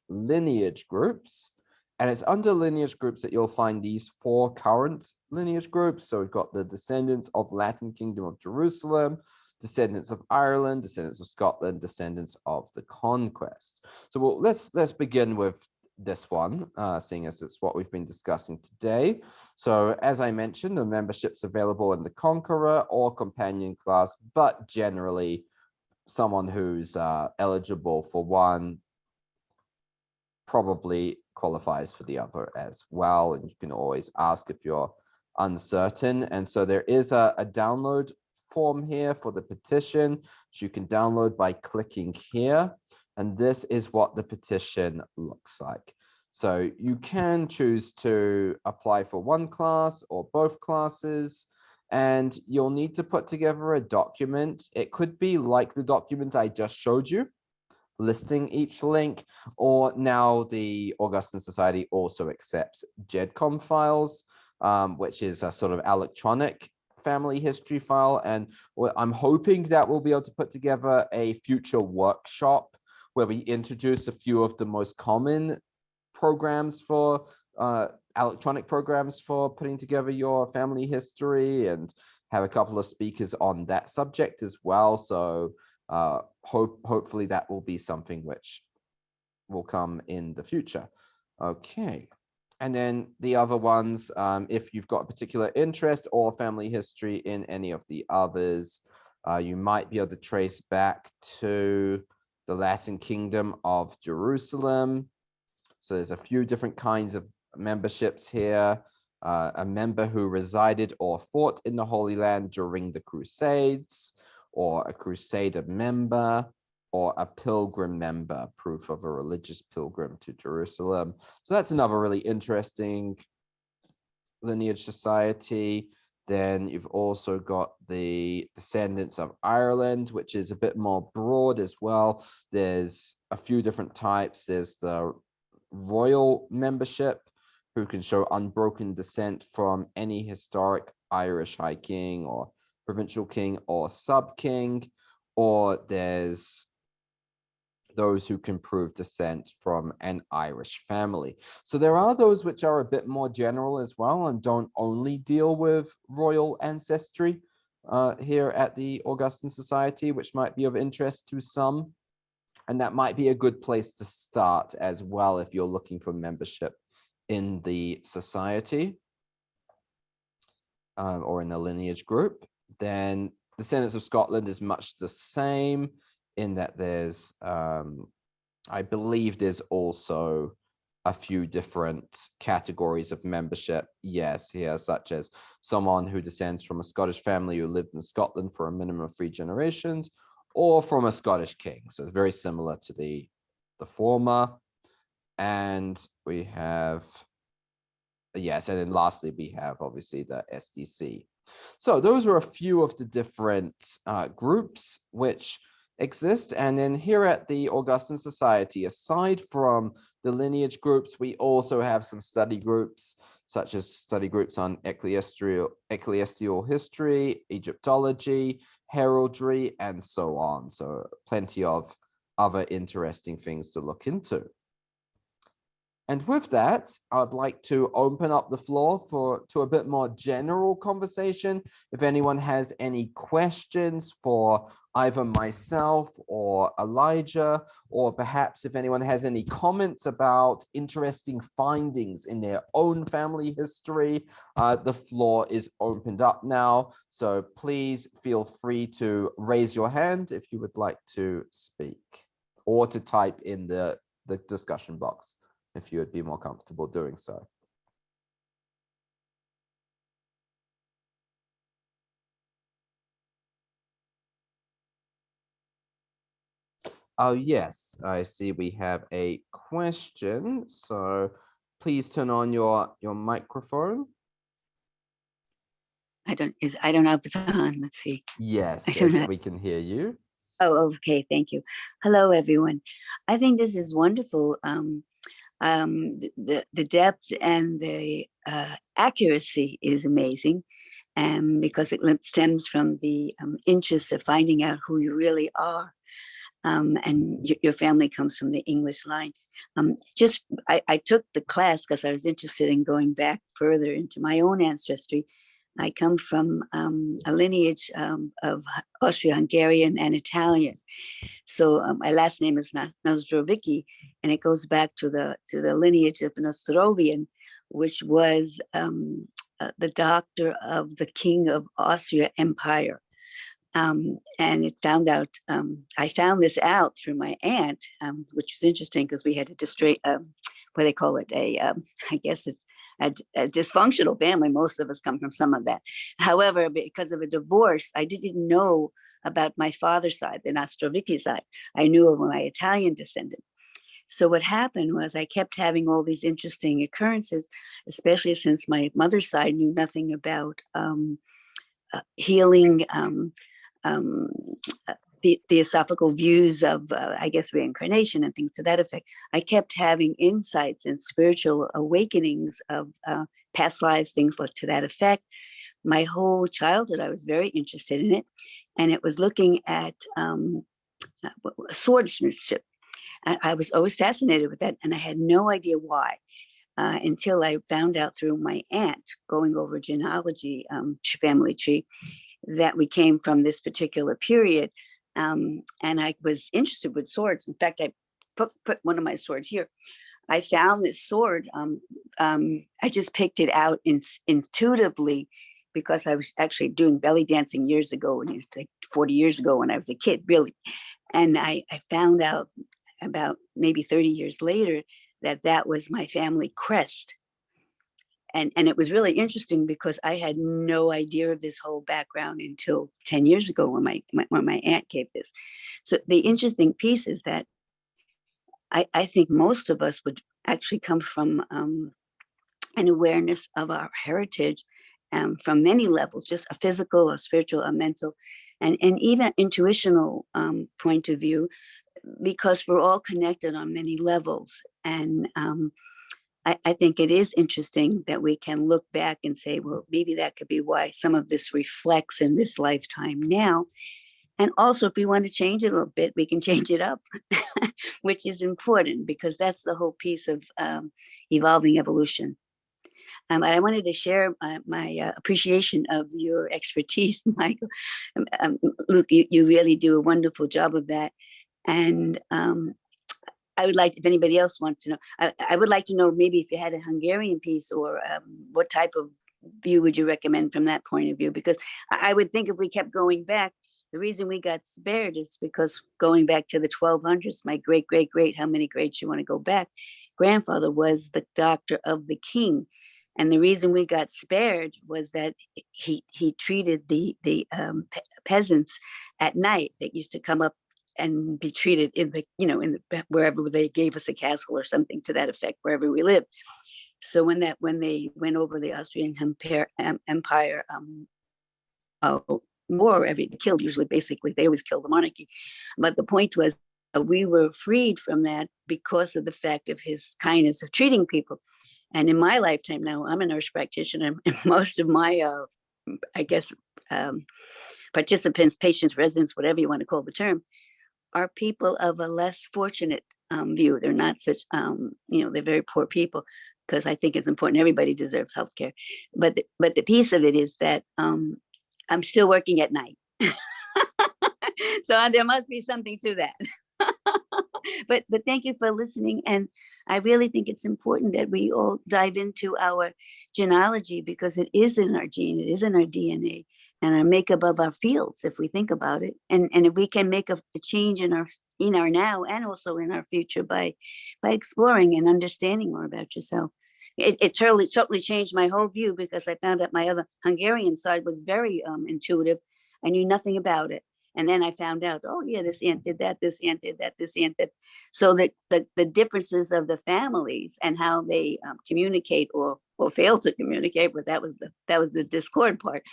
lineage groups. And it's under lineage groups that you'll find these 4 current lineage groups. So we've got the descendants of Latin Kingdom of Jerusalem, descendants of Ireland, descendants of Scotland, descendants of the Conquest. So let's begin with this one, seeing as it's what we've been discussing today. So as I mentioned, the membership's available in the Conqueror or Companion class, but generally someone who's eligible for one probably qualifies for the other as well. And you can always ask if you're uncertain. And so there is a download form here for the petition, which you can download by clicking here. And this is what the petition looks like. So you can choose to apply for one class or both classes, and you'll need to put together a document. It could be like the document I just showed you, listing each link, or now the Augustan Society also accepts GEDCOM files, which is a sort of electronic family history file. And I'm hoping that we'll be able to put together a future workshop where we introduce a few of the most common programs for electronic programs for putting together your family history, and have a couple of speakers on that subject as well. So hopefully that will be something which will come in the future. Okay. And then the other ones, if you've got a particular interest or family history in any of the others, you might be able to trace back to the Latin Kingdom of Jerusalem. So there's a few different kinds of memberships here. A member who resided or fought in the Holy Land during the Crusades, or a Crusader member, or a pilgrim member, proof of a religious pilgrim to Jerusalem. So that's another really interesting lineage society. Then you've also got the descendants of Ireland, which is a bit more broad as well. There's a few different types. There's the royal membership, who can show unbroken descent from any historic Irish high king or provincial king or sub-king, or there's those who can prove descent from an Irish family. So there are those which are a bit more general as well and don't only deal with royal ancestry here at the Augustan Society, which might be of interest to some. And that might be a good place to start as well if you're looking for membership in the society or in a lineage group. Then Descendants of Scotland is much the same in that there's, I believe there's also a few different categories of membership. Yes, here, such as someone who descends from a Scottish family who lived in Scotland for a minimum of 3 generations, or from a Scottish king. So it's very similar to the former. And we have, yes, and then lastly, we have obviously the SDC. So those are a few of the different groups which exist. And then here at the Augustan Society, aside from the lineage groups, we also have some study groups, such as study groups on ecclesiastical history, Egyptology, heraldry, and so on. So plenty of other interesting things to look into. And with that, I'd like to open up the floor to a bit more general conversation. If anyone has any questions for either myself or Elijah, or perhaps if anyone has any comments about interesting findings in their own family history, the floor is opened up now. So please feel free to raise your hand if you would like to speak, or to type in the discussion box if you would be more comfortable doing so. Oh, yes, I see we have a question. So please turn on your microphone. I don't know if it's on. Let's see. Yes, I don't know. we can hear you. Oh, okay. Thank you. Hello, everyone. I think this is wonderful. The depth and the accuracy is amazing, because it stems from the interest of finding out who you really are. And your family comes from the English line. I took the class because I was interested in going back further into my own ancestry. I come from a lineage of Austro-Hungarian and Italian. So my last name is Nozdrovicki, and it goes back to the lineage of Nostrovian, which was the doctor of the King of Austria Empire. And it I found this out through my aunt, which was interesting because we had what they call it, I guess it's a dysfunctional family. Most of us come from some of that. However, because of a divorce, I didn't know about my father's side, the Nostrovicki side. I knew of my Italian descendant. So what happened was I kept having all these interesting occurrences, especially since my mother's side knew nothing about healing, the theosophical views of, I guess, reincarnation and things to that effect. I kept having insights and spiritual awakenings of past lives, things to that effect. My whole childhood, I was very interested in it. And it was looking at swordsmanship. I was always fascinated with that. And I had no idea why until I found out through my aunt going over genealogy, family tree, that we came from this particular period. And I was interested with swords. In fact, I put one of my swords here. I found this sword. I just picked it out intuitively because I was actually doing belly dancing years ago, and it was like 40 years ago when I was a kid, really. And I found out about maybe 30 years later that that was my family crest. And it was really interesting because I had no idea of this whole background until 10 years ago when my aunt gave this. So the interesting piece is that I think most of us would actually come from an awareness of our heritage from many levels, just a physical, a spiritual, a mental, and even intuitional point of view, because we're all connected on many levels. And I think it is interesting that we can look back and say, well, maybe that could be why some of this reflects in this lifetime now. And also, if we want to change it a little bit, we can change it up, which is important because that's the whole piece of evolving evolution. I wanted to share my appreciation of your expertise, Michael. Luke, you really do a wonderful job of that. And I would like, if anybody else wants to know, I would like to know maybe if you had a Hungarian piece or what type of view would you recommend from that point of view? Because I would think if we kept going back, the reason we got spared is because going back to the 1200s, my great, how many greats you want to go back, grandfather was the doctor of the king. And the reason we got spared was that he treated the peasants at night that used to come up and be treated in the, wherever they gave us a castle or something to that effect, wherever we lived. So when they went over the Austrian Empire, war, killed usually, basically, they always kill the monarchy. But the point was, we were freed from that because of the fact of his kindness of treating people. And in my lifetime now, I'm a nurse practitioner, and most of my, participants, patients, residents, whatever you want to call the term, are people of a less fortunate view. They're not such, they're very poor people, because I think it's important. Everybody deserves healthcare. But the piece of it is that I'm still working at night. So there must be something to that. but thank you for listening. And I really think it's important that we all dive into our genealogy, because it is in our gene, it is in our DNA, and our makeup of our fields, if we think about it. And if we can make a change in our now and also in our future by exploring and understanding more about yourself. It certainly changed my whole view, because I found that my other Hungarian side was very intuitive. I knew nothing about it. And then I found out, oh yeah, this aunt did that, this aunt did that, this aunt did. So that the differences of the families and how they communicate or fail to communicate, but that was the discord part.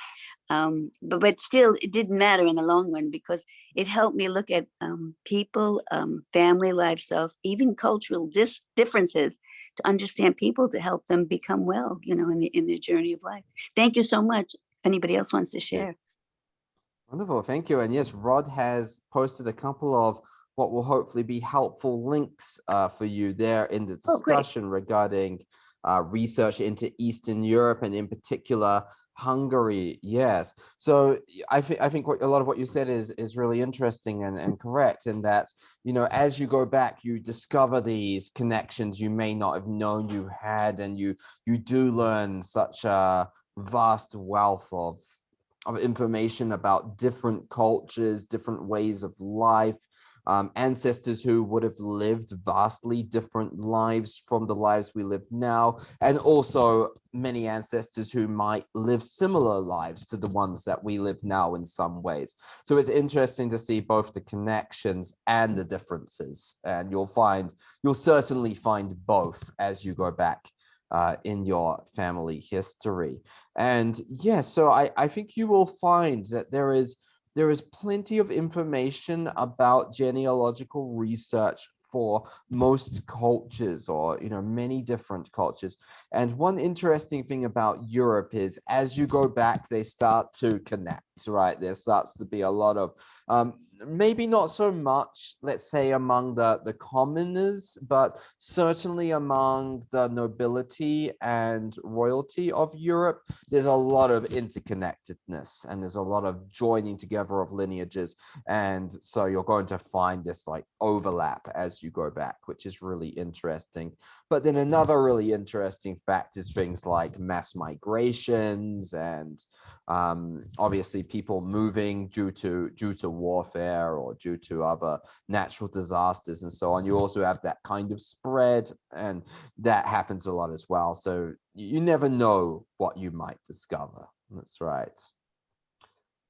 But still, it didn't matter in the long run, because it helped me look at people, family lifestyles, even cultural differences, to understand people, to help them become well, in their journey of life. Thank you so much. If anybody else wants to share. Wonderful, thank you. And yes, Rod has posted a couple of what will hopefully be helpful links for you there in the discussion regarding research into Eastern Europe, and in particular Hungary. Yes, so I think a lot of what you said is really interesting and correct, in that as you go back, you discover these connections you may not have known you had, and you do learn such a vast wealth of information about different cultures, different ways of life, ancestors who would have lived vastly different lives from the lives we live now, and also many ancestors who might live similar lives to the ones that we live now in some ways. So it's interesting to see both the connections and the differences, and you'll certainly find both as you go back in your family history. And yes, so I think you will find that there is plenty of information about genealogical research for most cultures, or many different cultures. And one interesting thing about Europe is, as you go back, they start to connect, right? There starts to be a lot of maybe not so much, let's say, among the commoners, but certainly among the nobility and royalty of Europe, there's a lot of interconnectedness and there's a lot of joining together of lineages. And so you're going to find this like overlap as you go back, which is really interesting. But then another really interesting fact is things like mass migrations and obviously people moving due to warfare or due to other natural disasters and so on. You also have that kind of spread, and that happens a lot as well. So you never know what you might discover. That's right.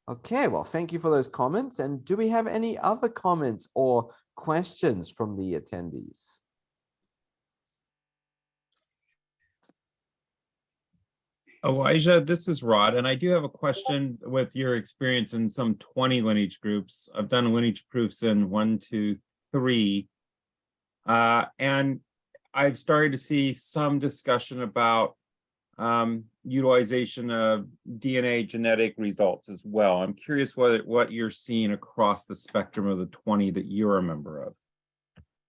Okay, well, thank you for those comments. And do we have any other comments or questions from the attendees? Elijah, this is Rod, and I do have a question with your experience in some 20 lineage groups. I've done lineage proofs in 1, 2, 3, and I've started to see some discussion about utilization of DNA genetic results as well. I'm curious what you're seeing across the spectrum of the 20 that you're a member of.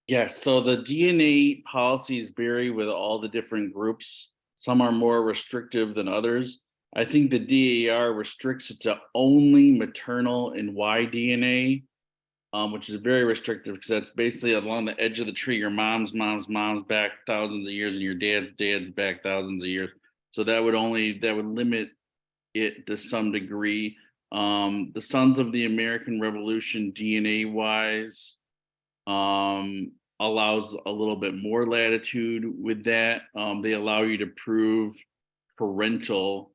Yes, so the DNA policies vary with all the different groups. Some are more restrictive than others. I think the DAR restricts it to only maternal and Y DNA, which is very restrictive because that's basically along the edge of the tree, your mom's back thousands of years and your dad's back thousands of years. So that would limit it to some degree. The Sons of the American Revolution DNA wise allows a little bit more latitude with that. They allow you to prove parental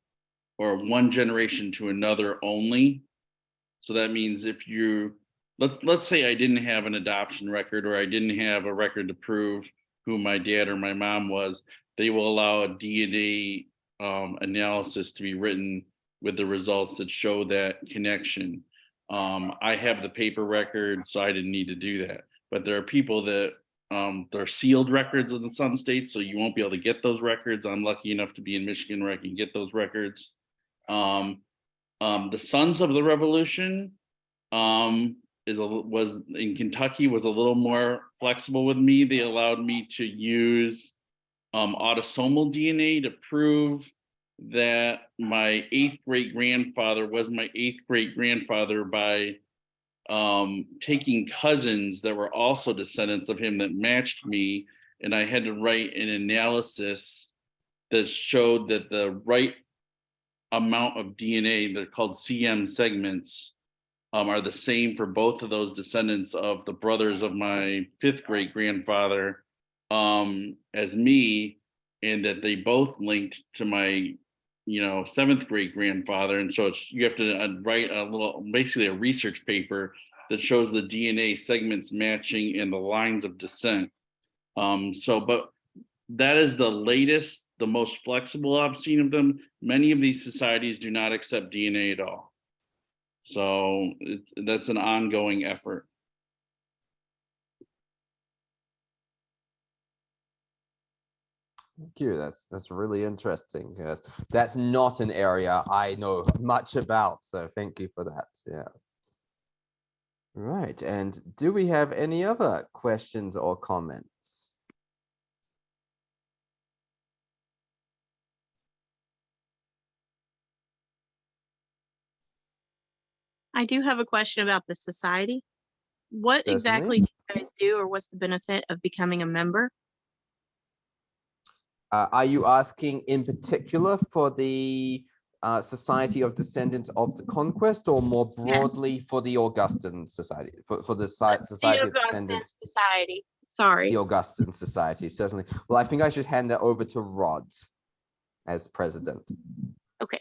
or one generation to another only. So that means if you, let's say I didn't have an adoption record or I didn't have a record to prove who my dad or my mom was, they will allow a DNA analysis to be written with the results that show that connection. I have the paper record, so I didn't need to do that. But there are people that they're sealed records of the Sun states, so you won't be able to get those records. I'm lucky enough to be in Michigan where I can get those records. The Sons of the Revolution was in Kentucky was a little more flexible with me. They allowed me to use autosomal DNA to prove that my 8th great grandfather was my 8th great grandfather by taking cousins that were also descendants of him that matched me, and I had to write an analysis that showed that the right amount of DNA, they're called CM segments, are the same for both of those descendants of the brothers of my 5th great grandfather as me, and that they both linked to my 7th great grandfather. And so you have to write basically a research paper that shows the DNA segments matching and the lines of descent. But that is the latest, the most flexible I've seen of them. Many of these societies do not accept DNA at all. So that's an ongoing effort. Thank you. That's really interesting. Yes. That's not an area I know much about, so thank you for that. Yeah. Right. And do we have any other questions or comments? I do have a question about the society. What exactly do you guys do, or what's the benefit of becoming a member? Are you asking in particular for the Society of Descendants of the Conquest, or more broadly for the Augustan Society, for the Society of Descendants? Society. Sorry. The Augustan Society, certainly. Well, I think I should hand that over to Rod as president. Okay.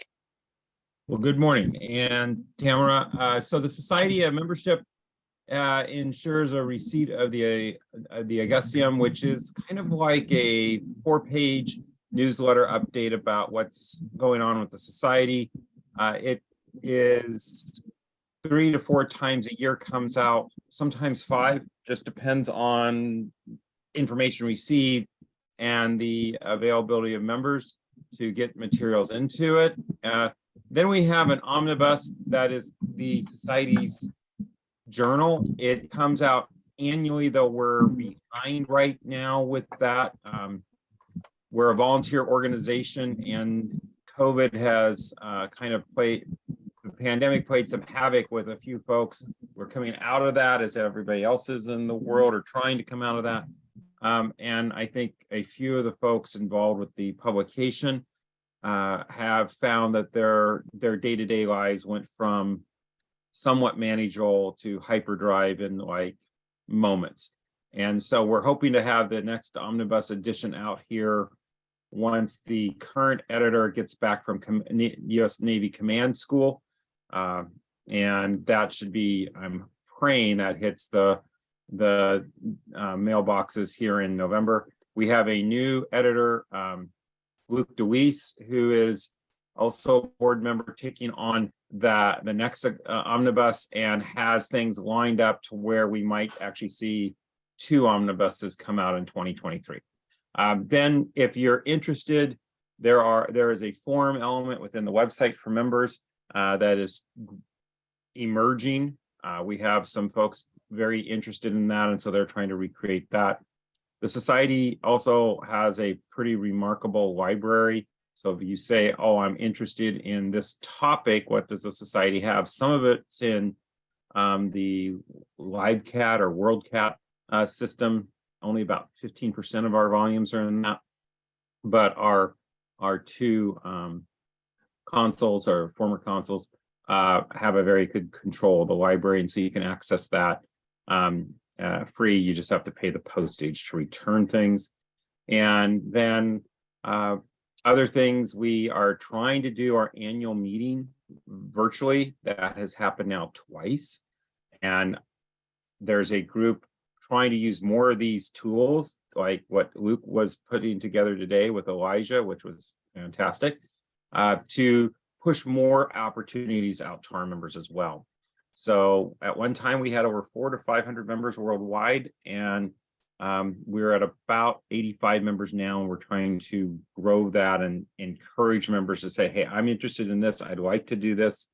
Well, good morning. And Tamara, so the Society of membership ensures a receipt of the Augustium, which is kind of like a 4-page newsletter update about what's going on with the society. It is 3 to 4 times a year, comes out, sometimes 5, just depends on information received and the availability of members to get materials into it. Then we have an omnibus that is the society's journal. It comes out annually, though we're behind right now with that. We're a volunteer organization, and COVID has the pandemic played some havoc with a few folks. We're coming out of that as everybody else is in the world, or trying to come out of that. And I think a few of the folks involved with the publication have found that their day-to-day lives went from somewhat manageable to hyperdrive in like moments. And so we're hoping to have the next omnibus edition out here once the current editor gets back from U.S. Navy Command School. And that should be, I'm praying that hits the mailboxes here in November. We have a new editor, Luke DeWeese, who is also a board member, taking on the next omnibus, and has things lined up to where we might actually see 2 omnibuses come out in 2023. Then if you're interested, there is a forum element within the website for members that is emerging. We have some folks very interested in that, and so they're trying to recreate that. The society also has a pretty remarkable library. So if you say, oh, I'm interested in this topic, what does the society have? Some of it's in the LiveCat or WorldCat system. Only about 15% of our volumes are in that. But our 2 consoles, or former consoles, have a very good control of the library, and so you can access that free. You just have to pay the postage to return things. And then other things, we are trying to do our annual meeting virtually. That has happened now twice. And there's a group trying to use more of these tools, like what Luke was putting together today with Elijah, which was fantastic, to push more opportunities out to our members as well. So at one time we had over 400 to 500 members worldwide, and we're at about 85 members now, and we're trying to grow that and encourage members to say, hey, I'm interested in this. I'd like to do this.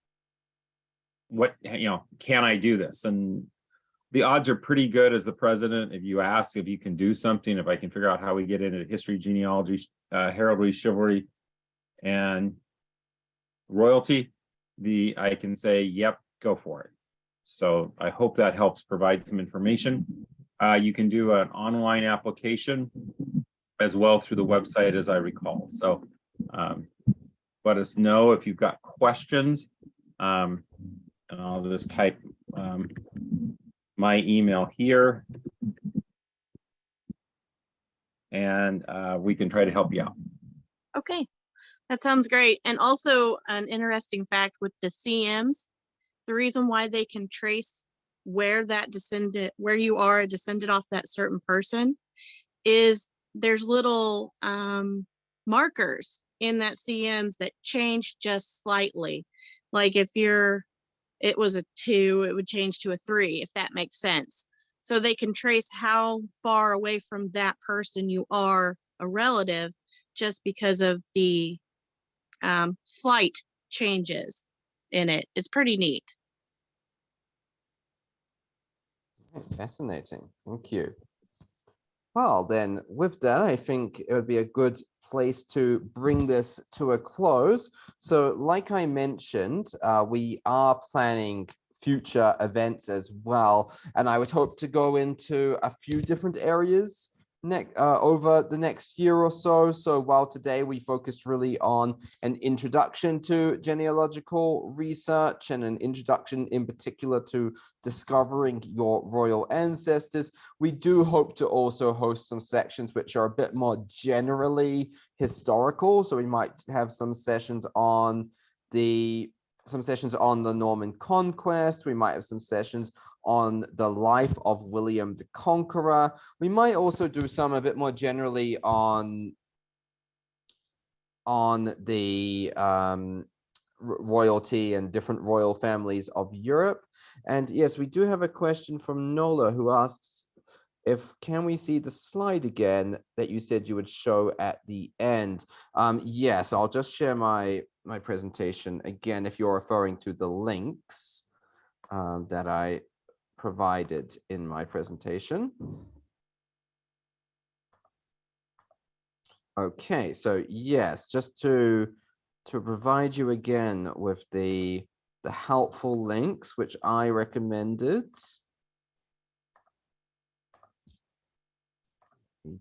What, can I do this? And the odds are pretty good as the president. If you ask if you can do something, if I can figure out how we get into history, genealogy, heraldry, chivalry, and royalty, I can say, yep, go for it. So I hope that helps provide some information. You can do an online application as well through the website, as I recall. So let us know if you've got questions. And I'll just type my email here, and we can try to help you out. Okay, that sounds great. And also an interesting fact with the CMs, the reason why they can trace where you are a descendant off that certain person is there's little markers in that CMs that change just slightly. Like if it was a 2, it would change to a 3, if that makes sense. So they can trace how far away from that person you are a relative just because of the slight changes in it. It's pretty neat. Fascinating. Thank you. Well, then with that, I think it would be a good place to bring this to a close. So like I mentioned, we are planning future events as well, and I would hope to go into a few different areas over the next year or so. So while today we focused really on an introduction to genealogical research and an introduction in particular to discovering your royal ancestors, we do hope to also host some sections which are a bit more generally historical. So we might have some sessions on the Norman Conquest. We might have some sessions on the life of William the Conqueror. We might also do some a bit more generally on the royalty and different royal families of Europe. And yes, we do have a question from Nola, who asks, can we see the slide again that you said you would show at the end? Yes, I'll just share my presentation again if you're referring to the links that I provided in my presentation. Okay, so yes, just to provide you again with the helpful links which I recommended.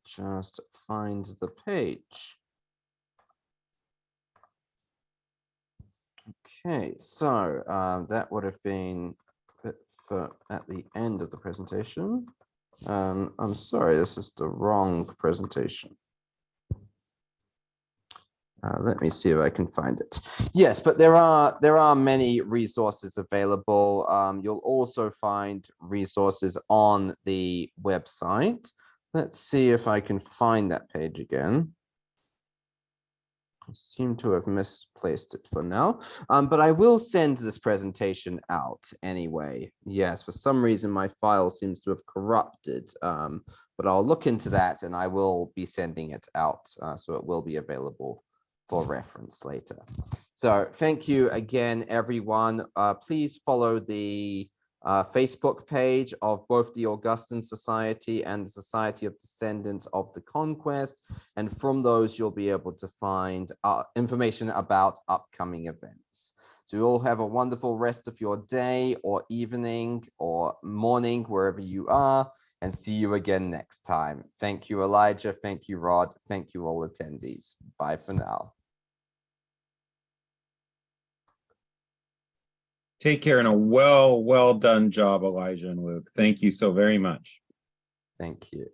Just find the page. Okay, so that would have been for at the end of the presentation. I'm sorry, this is the wrong presentation. Let me see if I can find it. Yes, but there are many resources available. You'll also find resources on the website. Let's see if I can find that page again. I seem to have misplaced it for now, but I will send this presentation out anyway. Yes, for some reason my file seems to have corrupted, but I'll look into that and I will be sending it out, so it will be available for reference later. So thank you again, everyone. Please follow the Facebook page of both the Augustan Society and the Society of Descendants of the Conquest. And from those, you'll be able to find information about upcoming events. So you all have a wonderful rest of your day or evening or morning, wherever you are, and see you again next time. Thank you, Elijah. Thank you, Rod. Thank you, all attendees. Bye for now. Take care, and a well done job, Elijah and Luke. Thank you so very much. Thank you.